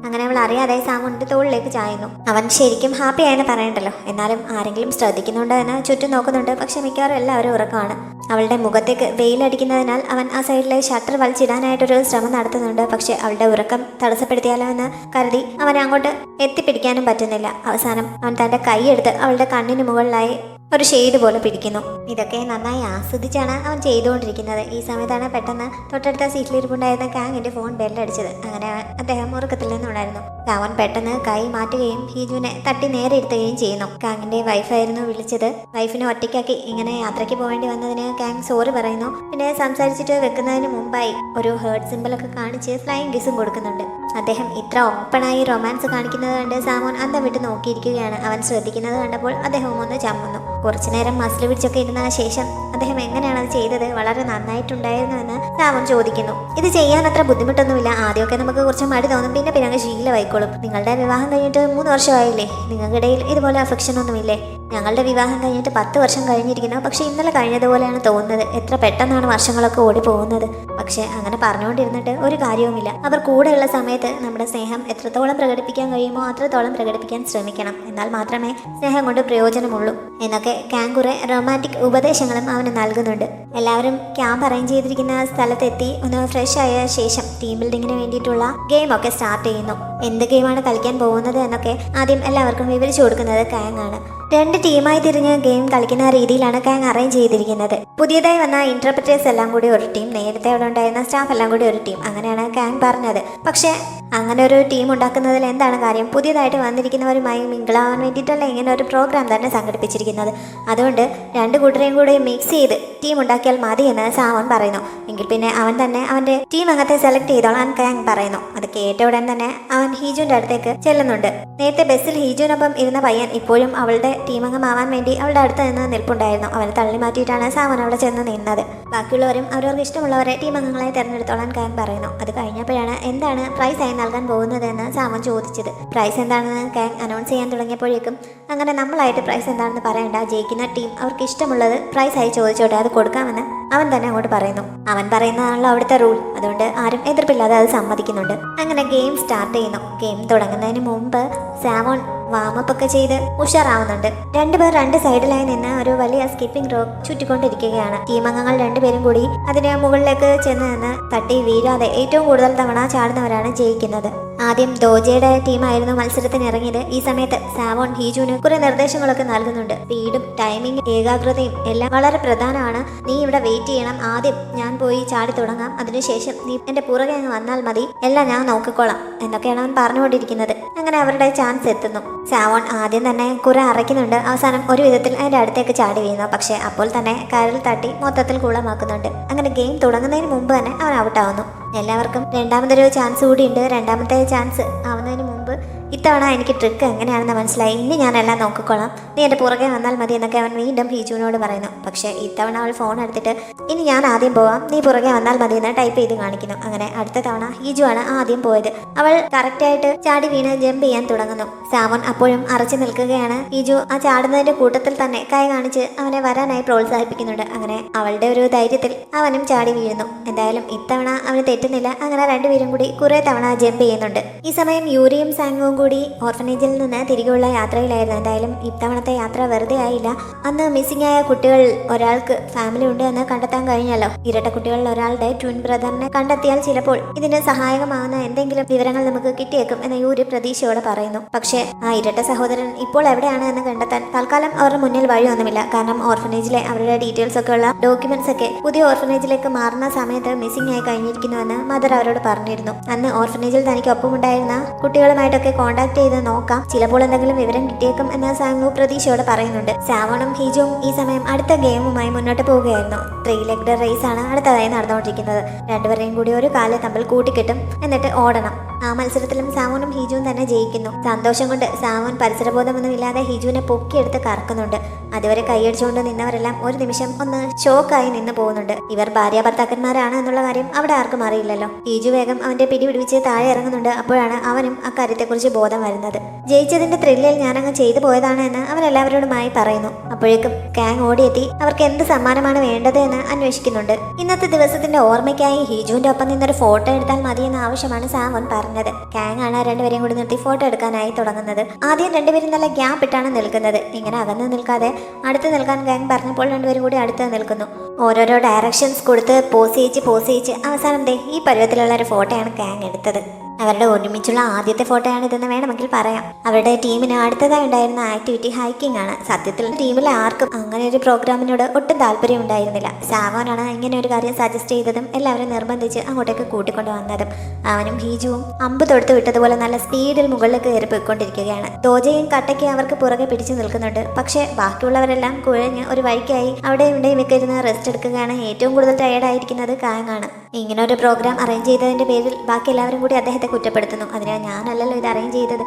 അങ്ങനെ അവൾ അറിയാതെ സാമുന്റെ തോളിലേക്ക് ചായുന്നു. അവൻ ശരിക്കും ഹാപ്പി ആയെന്ന് പറയണ്ടല്ലോ. എന്നാലും ആരെങ്കിലും ശ്രദ്ധിക്കുന്നുണ്ടോ എന്ന് ചുറ്റും നോക്കുന്നുണ്ട്. പക്ഷെ മിക്കവാറും എല്ലാവരും ഉറക്കമാണ്. അവളുടെ മുഖത്തേക്ക് വെയിലടിക്കുന്നതിനാൽ അവൻ ആ സൈഡിലെ ഷട്ടർ വലിച്ചിടാനായിട്ടൊരു ശ്രമം നടത്തുന്നുണ്ട്. പക്ഷെ അവളുടെ ഉറക്കം തടസ്സപ്പെടുത്തിയാലോ എന്ന് കരുതി അവനെ അങ്ങോട്ട് എത്തിപ്പിടിക്കാനും പറ്റുന്നില്ല. അവസാനം അവൻ തൻ്റെ കൈയെടുത്ത് അവളുടെ കണ്ണിന് മുകളിലായി ഒരു ഷെയ്ഡ് പോലെ പിടിക്കുന്നു. ഇതൊക്കെ നന്നായി ആസ്വദിച്ചാണ് അവൻ ചെയ്തുകൊണ്ടിരിക്കുന്നത്. ഈ സമയത്താണ് പെട്ടെന്ന് തൊട്ടടുത്ത സീറ്റിലിരിപ്പുണ്ടായിരുന്ന കാങ്ങിന്റെ ഫോൺ ബെല്ലടിച്ചത്. അങ്ങനെ അദ്ദേഹം ഉറക്കത്തിൽ നിന്നുണ്ടായിരുന്നു. അവൻ പെട്ടെന്ന് കൈ മാറ്റുകയും ഹീജുവിനെ തട്ടി നേരെ ഇരുത്തുകയും ചെയ്യുന്നു. കാങ്ങിന്റെ വൈഫായിരുന്നു വിളിച്ചത്. വൈഫിനെ ഒറ്റയ്ക്കാക്കി ഇങ്ങനെ യാത്രയ്ക്ക് പോകേണ്ടി വന്നതിന് കാങ് സോറി പറയുന്നു. പിന്നെ സംസാരിച്ചിട്ട് വെക്കുന്നതിന് മുമ്പായി ഒരു ഹേർട്ട് സിമ്പിൾ ഒക്കെ കാണിച്ച് ഫ്ലൈയിങ് കിസും കൊടുക്കുന്നുണ്ട്. അദ്ദേഹം ഇത്ര ഓപ്പണായി റൊമാൻസ് കാണിക്കുന്നത് കണ്ട് സാമോൻ അന്തം വിട്ട് നോക്കിയിരിക്കുകയാണ്. അവൻ ശ്രദ്ധിക്കുന്നത് കണ്ടപ്പോൾ അദ്ദേഹം ഒന്ന് ചമ്മുന്നു. കുറച്ചു നേരം മസിൽ പിടിച്ചൊക്കെ ഇരുന്ന ശേഷം അദ്ദേഹം എങ്ങനെയാണ് അത് ചെയ്തത്, വളരെ നന്നായിട്ടുണ്ടായിരുന്നു എന്ന് സാമോൻ ചോദിക്കുന്നു. ഇത് ചെയ്യാൻ അത്ര ബുദ്ധിമുട്ടൊന്നുമില്ല. ആദ്യമൊക്കെ നമുക്ക് കുറച്ച് മടി തോന്നും, പിന്നെ പിന്നെ അങ്ങ് ശീലമായിക്കോളും. നിങ്ങളുടെ വിവാഹം കഴിഞ്ഞിട്ട് 3 വർഷമായില്ലേ? നിങ്ങൾക്കിടയിൽ ഇതുപോലെ അഫെക്ഷൻ ഒന്നുമില്ലേ? ഞങ്ങളുടെ വിവാഹം കഴിഞ്ഞിട്ട് 10 വർഷം കഴിഞ്ഞിരിക്കുന്നു. പക്ഷെ ഇന്നലെ കഴിഞ്ഞതുപോലെയാണ് തോന്നുന്നത്. എത്ര പെട്ടെന്നാണ് വർഷങ്ങളൊക്കെ ഓടി പോകുന്നത്. പക്ഷെ അങ്ങനെ പറഞ്ഞുകൊണ്ടിരുന്നിട്ട് ഒരു കാര്യവുമില്ല. അവർ കൂടെയുള്ള സമയത്ത് നമ്മുടെ സ്നേഹം എത്രത്തോളം പ്രകടിപ്പിക്കാൻ കഴിയുമോ അത്രത്തോളം പ്രകടിപ്പിക്കാൻ ശ്രമിക്കണം. എന്നാൽ മാത്രമേ സ്നേഹം കൊണ്ട് പ്രയോജനമുള്ളൂ എന്നൊക്കെ കാങ് കുറെ റൊമാൻറ്റിക് ഉപദേശങ്ങളും അവന് നൽകുന്നുണ്ട്. എല്ലാവരും ക്യാമ്പ് അറേഞ്ച് ചെയ്തിരിക്കുന്ന സ്ഥലത്തെത്തി ഒന്ന് ഫ്രഷ് ആയ ശേഷം ടീം ബിൽഡിങ്ങിന് വേണ്ടിയിട്ടുള്ള ഗെയിം ഒക്കെ സ്റ്റാർട്ട് ചെയ്യുന്നു. എന്ത് ഗെയിമാണ് കളിക്കാൻ പോകുന്നത് എന്നൊക്കെ ആദ്യം എല്ലാവർക്കും വിവരിച്ചു കൊടുക്കുന്നത് കാങ് ആണ്. 2 ടീമായി തിരിഞ്ഞ് ഗെയിം കളിക്കുന്ന രീതിയിലാണ് കാങ് അറേഞ്ച് ചെയ്തിരിക്കുന്നത്. പുതിയതായി വന്ന ഇന്റർപ്രറ്റേഴ്സ് എല്ലാം കൂടി ഒരു ടീം, നേരത്തെ അവിടെ ഉണ്ടായിരുന്ന സ്റ്റാഫ് എല്ലാം കൂടി ഒരു ടീം, അങ്ങനെയാണ് കാങ് പറഞ്ഞത്. പക്ഷേ അങ്ങനെ ഒരു ടീം ഉണ്ടാക്കുന്നതിൽ എന്താണ് കാര്യം? പുതിയതായിട്ട് വന്നിരിക്കുന്നവരുമായി മിങ്കിളാവാൻ വേണ്ടിയിട്ടല്ല ഇങ്ങനെ ഒരു പ്രോഗ്രാം തന്നെ സംഘടിപ്പിച്ചിരിക്കുന്നത്. അതുകൊണ്ട് 2 കൂട്ടരെയും കൂടി മിക്സ് ചെയ്ത് ടീം ഉണ്ടാക്കിയാൽ മതി എന്ന് സാവൻ പറയുന്നു. എങ്കിൽ പിന്നെ അവൻ തന്നെ അവന്റെ ടീം അംഗത്തെ സെലക്ട് ചെയ്തോളാൻ കാങ് പറയുന്നു. അത് കേട്ട ഉടൻ തന്നെ അവൻ ഹീജുവിന്റെ അടുത്തേക്ക് ചെല്ലുന്നുണ്ട്. നേരത്തെ ബസ്സിൽ ഹീജുവിനൊപ്പം ഇരുന്ന പയ്യൻ ഇപ്പോഴും അവളുടെ ടീം അംഗമാവാൻ വേണ്ടി അവളുടെ അടുത്ത് നിന്ന് നിൽപ്പുണ്ടായിരുന്നു. അവനെ തള്ളി മാറ്റിയിട്ടാണ് സാവൻ അവിടെ ചെന്ന് നിന്നത്. ബാക്കിയുള്ളവരും അവരവർക്ക് ഇഷ്ടമുള്ളവരെ ടീം അംഗങ്ങളായി തെരഞ്ഞെടുത്തോളാൻ കാങ് പറയുന്നു. അത് കഴിഞ്ഞപ്പോഴാണ് എന്താണ് പ്രൈസ് ആയി നൽകാൻ പോകുന്നതെന്ന് സാവൻ ചോദിച്ചത്. പ്രൈസ് എന്താണെന്ന് കാങ് അനൗൺസ് ചെയ്യാൻ തുടങ്ങിയപ്പോഴേക്കും അങ്ങനെ നമ്മളായിട്ട് പ്രൈസ് എന്താണെന്ന് പറയണ്ട, ജയിക്കുന്ന ടീം അവർക്ക് ഇഷ്ടമുള്ളത് പ്രൈസ് ആയി ചോദിച്ചോട്ടെ, അത് കൊടുക്കാമെന്ന് അവൻ തന്നെ അങ്ങോട്ട് പറയുന്നു. അവൻ പറയുന്നതാണല്ലോ അവിടുത്തെ റൂൾ, അതുകൊണ്ട് ആരും എതിർപ്പില്ലാതെ അത് സമ്മതിക്കുന്നുണ്ട്. അങ്ങനെ ഗെയിം സ്റ്റാർട്ട് ചെയ്യുന്നു. ഗെയിം തുടങ്ങുന്നതിന് മുമ്പ് സാവോൺ വാമപ്പ് ഒക്കെ ചെയ്ത് ഉഷാറാവുന്നുണ്ട്. 2 പേർ 2 സൈഡിലായി നിന്ന് ഒരു വലിയ സ്കിപ്പിംഗ് റോപ്പ് ചുറ്റിക്കൊണ്ടിരിക്കുകയാണ്. ടീം അംഗങ്ങൾ 2 പേരും കൂടി അതിന് മുകളിലേക്ക് ചെന്ന് നിന്ന് തട്ടി വീഴാതെ ഏറ്റവും കൂടുതൽ തവണ ചാടുന്നവരാണ് ജയിക്കുന്നത്. ആദ്യം ദോജയുടെ ടീമായിരുന്നു മത്സരത്തിന് ഇറങ്ങിയത്. ഈ സമയത്ത് സാവോൺ ഹീജുവിന് കുറെ നിർദ്ദേശങ്ങളൊക്കെ നൽകുന്നുണ്ട്. സ്പീഡും ടൈമിംഗ് ഏകാഗ്രതയും എല്ലാം വളരെ പ്രധാനമാണ്. നീ ഇവിടെ വെയിറ്റ് ചെയ്യണം, ആദ്യം ഞാൻ പോയി ചാടി തുടങ്ങാം, അതിനുശേഷം നീ എന്റെ പുറകെ അങ്ങ് വന്നാൽ മതി, എല്ലാം ഞാൻ നോക്കിക്കോളാം എന്നൊക്കെയാണ് അവൻ പറഞ്ഞുകൊണ്ടിരിക്കുന്നത്. അങ്ങനെ അവരുടെ ചാൻസ് എത്തുന്നു. സാവോൺ ആദ്യം തന്നെ കുറെ അറയ്ക്കുന്നുണ്ട്. അവസാനം ഒരു വിധത്തിൽ അതിന്റെ അടുത്തേക്ക് ചാടി വീഴുന്നു. പക്ഷെ അപ്പോൾ തന്നെ കയറിൽ തട്ടി മൊത്തത്തിൽ കുളമാക്കുന്നുണ്ട്. അങ്ങനെ ഗെയിം തുടങ്ങുന്നതിന് മുമ്പ് തന്നെ അവൻ ഔട്ടാവുന്നു. എല്ലാവർക്കും രണ്ടാമതൊരു ചാൻസ് കൂടിയുണ്ട്. രണ്ടാമത്തെ ചാൻസ് ആവുന്നതിന് മുമ്പ് ഇത്തവണ എനിക്ക് ട്രിക്ക് എങ്ങനെയാണെന്ന് മനസ്സിലായി, ഇനി ഞാനെല്ലാം നോക്കിക്കോളാം, നീ എൻ്റെ പുറകെ വന്നാൽ മതി എന്നൊക്കെ അവൻ വീണ്ടും ഹീജുവിനോട് പറയുന്നു. പക്ഷേ ഇത്തവണ അവൾ ഫോൺ എടുത്തിട്ട് ഇനി ഞാൻ ആദ്യം പോവാം, നീ പുറകെ വന്നാൽ മതി എന്ന് ടൈപ്പ് ചെയ്ത് കാണിക്കുന്നു. അങ്ങനെ അടുത്ത തവണ ഹീജു ആണ് ആദ്യം പോയത്. അവൾ കറക്റ്റായിട്ട് ചാടി വീണ് ജമ്പ് ചെയ്യാൻ തുടങ്ങുന്നു. സാവൻ അപ്പോഴും അറച്ചു നിൽക്കുകയാണ്. ഹീജു ആ ചാടുന്നതിന്റെ കൂട്ടത്തിൽ തന്നെ കൈ കാണിച്ച് അവനെ വരാനായി പ്രോത്സാഹിപ്പിക്കുന്നുണ്ട്. അങ്ങനെ അവളുടെ ഒരു ധൈര്യത്തിൽ അവനും ചാടി വീഴുന്നു. എന്തായാലും ഇത്തവണ അവന് തെറ്റുന്നില്ല. അങ്ങനെ 2 പേരും കൂടി കുറെ തവണ ജമ്പ് ചെയ്യുന്നുണ്ട്. ഈ സമയം യൂരിയും സാങ്ങുവും കൂടി ഓർഫനേജിൽ നിന്ന് തിരികെയുള്ള യാത്രയിലായിരുന്നു. എന്തായാലും ഇത്തവണത്തെ യാത്ര വെറുതെ ആയില്ല. അന്ന് മിസ്സിംഗ് ആയ കുട്ടികളിൽ ഒരാൾക്ക് ഫാമിലി ഉണ്ട് എന്ന് കണ്ടെത്താൻ കഴിഞ്ഞല്ലോ. ഇരട്ട കുട്ടികളിൽ ഒരാളുടെ ട്വിൻ ബ്രദറിനെ കണ്ടെത്തിയാൽ ചിലപ്പോൾ ഇതിന് സഹായകമാകുന്ന എന്തെങ്കിലും വിവരങ്ങൾ നമുക്ക് കിട്ടിയേക്കും എന്ന് യൂരി പ്രതീക്ഷയോടെ പറയുന്നു. പക്ഷേ ആ ഇരട്ട സഹോദരൻ ഇപ്പോൾ എവിടെയാണ് എന്ന് കണ്ടെത്താൻ തൽക്കാലം അവരുടെ മുന്നിൽ വഴിയൊന്നുമില്ല. കാരണം ഓർഫനേജിലെ അവരുടെ ഡീറ്റെയിൽസ് ഒക്കെ ഉള്ള ഡോക്യുമെന്റ്സ് ഒക്കെ പുതിയ ഓർഫനേജിലേക്ക് മാറുന്ന സമയത്ത് മിസ്സിംഗ് ആയി കഴിഞ്ഞിരിക്കുന്നുവെന്ന് മദർ അവരോട് പറഞ്ഞിരുന്നു. അന്ന് ഓർഫനേജിൽ തനിക്ക് ഒപ്പമുണ്ടായിരുന്ന കുട്ടികളുമായിട്ടൊക്കെ കോണ്ടാക്ട് ചെയ്ത് നോക്കാം, ചിലപ്പോൾ എന്തെങ്കിലും വിവരം കിട്ടിയേക്കും എന്ന് സാങ്ങു പ്രതീക്ഷയോടെ പറയുന്നുണ്ട്. സാവണും ഹീജുവും ഈ സമയം അടുത്ത ഗെയിമുമായി മുന്നോട്ട് പോവുകയായിരുന്നു. 3 ലെഗ്ഡ് റേസ് ആണ് അടുത്തതായി നടന്നുകൊണ്ടിരിക്കുന്നത്. 2 പേരെയും കൂടി ഒരു കാല് തമ്മിൽ കൂട്ടിക്കെട്ടും, എന്നിട്ട് ഓടണം. ആ മത്സരത്തിലും സാവോനും ഹീജുവും തന്നെ ജയിക്കുന്നു. സന്തോഷം കൊണ്ട് സാവോൻ പരിസരബോധമൊന്നുമില്ലാതെ ഹീജുവിനെ പൊക്കിയെടുത്ത് കറക്കുന്നുണ്ട്. അതുവരെ കൈയടിച്ചുകൊണ്ട് നിന്നവരെല്ലാം ഒരു നിമിഷം ഒന്ന് ഷോക്കായി നിന്ന് പോകുന്നുണ്ട്. ഇവർ ഭാര്യ ഭർത്താക്കന്മാരാണ് എന്നുള്ള കാര്യം അവിടെ ആർക്കും അറിയില്ലല്ലോ. ഹീജു വേഗം അവന്റെ പിടി പിടിച്ച് താഴെ ഇറങ്ങുന്നുണ്ട്. അപ്പോഴാണ് അവനും അക്കാര്യത്തെക്കുറിച്ച് ബോധം വരുന്നത്. ജയിച്ചതിന്റെ ത്രില്ലിൽ ഞാനങ്ങ് ചെയ്തു പോയതാണ് എന്ന് അവൻ എല്ലാവരോടുമായി പറയുന്നു. അപ്പോഴേക്കും കാങ് ഓടിയെത്തി അവർക്ക് എന്ത് സമ്മാനമാണ് വേണ്ടത് എന്ന് അന്വേഷിക്കുന്നുണ്ട്. ഇന്നത്തെ ദിവസത്തിന്റെ ഓർമ്മയ്ക്കായി ഹീജുവിന്റെ ഒപ്പം നിന്നൊരു ഫോട്ടോ എടുത്താൽ മതിയെന്ന ആവശ്യമാണ് സാവോൻ പറഞ്ഞത്. കാങ് ആണ് 2 പേരെയും കൂടി നിർത്തി ഫോട്ടോ എടുക്കാനായി തുടങ്ങുന്നത്. ആദ്യം 2 പേരും നല്ല ഗ്യാപ്പ് ഇട്ടാണ് നിൽക്കുന്നത്. ഇങ്ങനെ അകന്ന് നിൽക്കാതെ അടുത്ത് നിൽക്കാൻ കാങ് പറഞ്ഞപ്പോൾ 2 പേരും കൂടി അടുത്ത് നിൽക്കുന്നു. ഓരോരോ ഡയറക്ഷൻസ് കൊടുത്ത് പോസ് ചെയ്യിച്ച് അവസാനം ഈ പരുവത്തിലുള്ള ഒരു ഫോട്ടോയാണ് കാങ് എടുത്തത്. അവരുടെ ഒരുമിച്ചുള്ള ആദ്യത്തെ ഫോട്ടോയാണ് ഇതെന്ന് വേണമെങ്കിൽ പറയാം. അവരുടെ ടീമിന് അടുത്തതായി ഉണ്ടായിരുന്ന ആക്ടിവിറ്റി ഹൈക്കിംഗ് ആണ്. സത്യത്തിൽ ടീമിലെ ആർക്കും അങ്ങനെ ഒരു പ്രോഗ്രാമിനോട് ഒട്ടും താല്പര്യം ഉണ്ടായിരുന്നില്ല. സാവോനാണ് ഇങ്ങനെ ഒരു കാര്യം സജസ്റ്റ് ചെയ്തതും എല്ലാവരും നിർബന്ധിച്ച് അങ്ങോട്ടേക്ക് കൂട്ടിക്കൊണ്ടു വന്നതും. അവനും ഹീജുവും അമ്പ് തൊടുത്ത് വിട്ടതുപോലെ നല്ല സ്പീഡിൽ മുകളിലേക്ക് കയറി പോയിക്കൊണ്ടിരിക്കുകയാണ്. ദോജയും കട്ടയ്ക്ക് അവർക്ക് പുറകെ പിടിച്ചു നിൽക്കുന്നുണ്ട്. പക്ഷേ ബാക്കിയുള്ളവരെല്ലാം കുഴഞ്ഞ് ഒരു വഴിക്കായി അവിടെ ഇവിടെയും ഒക്കെ ഇരുന്ന് റെസ്റ്റ് എടുക്കുകയാണ്. ഏറ്റവും കൂടുതൽ ടയേർഡായിരിക്കുന്നത് കാങ്ങാണ്. ഇങ്ങനെ ഒരു പ്രോഗ്രാം അറേഞ്ച് ചെയ്തതിന്റെ പേരിൽ ബാക്കി എല്ലാവരും കൂടി അദ്ദേഹത്തെ കുറ്റപ്പെടുത്തുന്നു. അതിനാൽ ഞാനല്ലല്ലോ ഇത് അറേഞ്ച് ചെയ്തത്,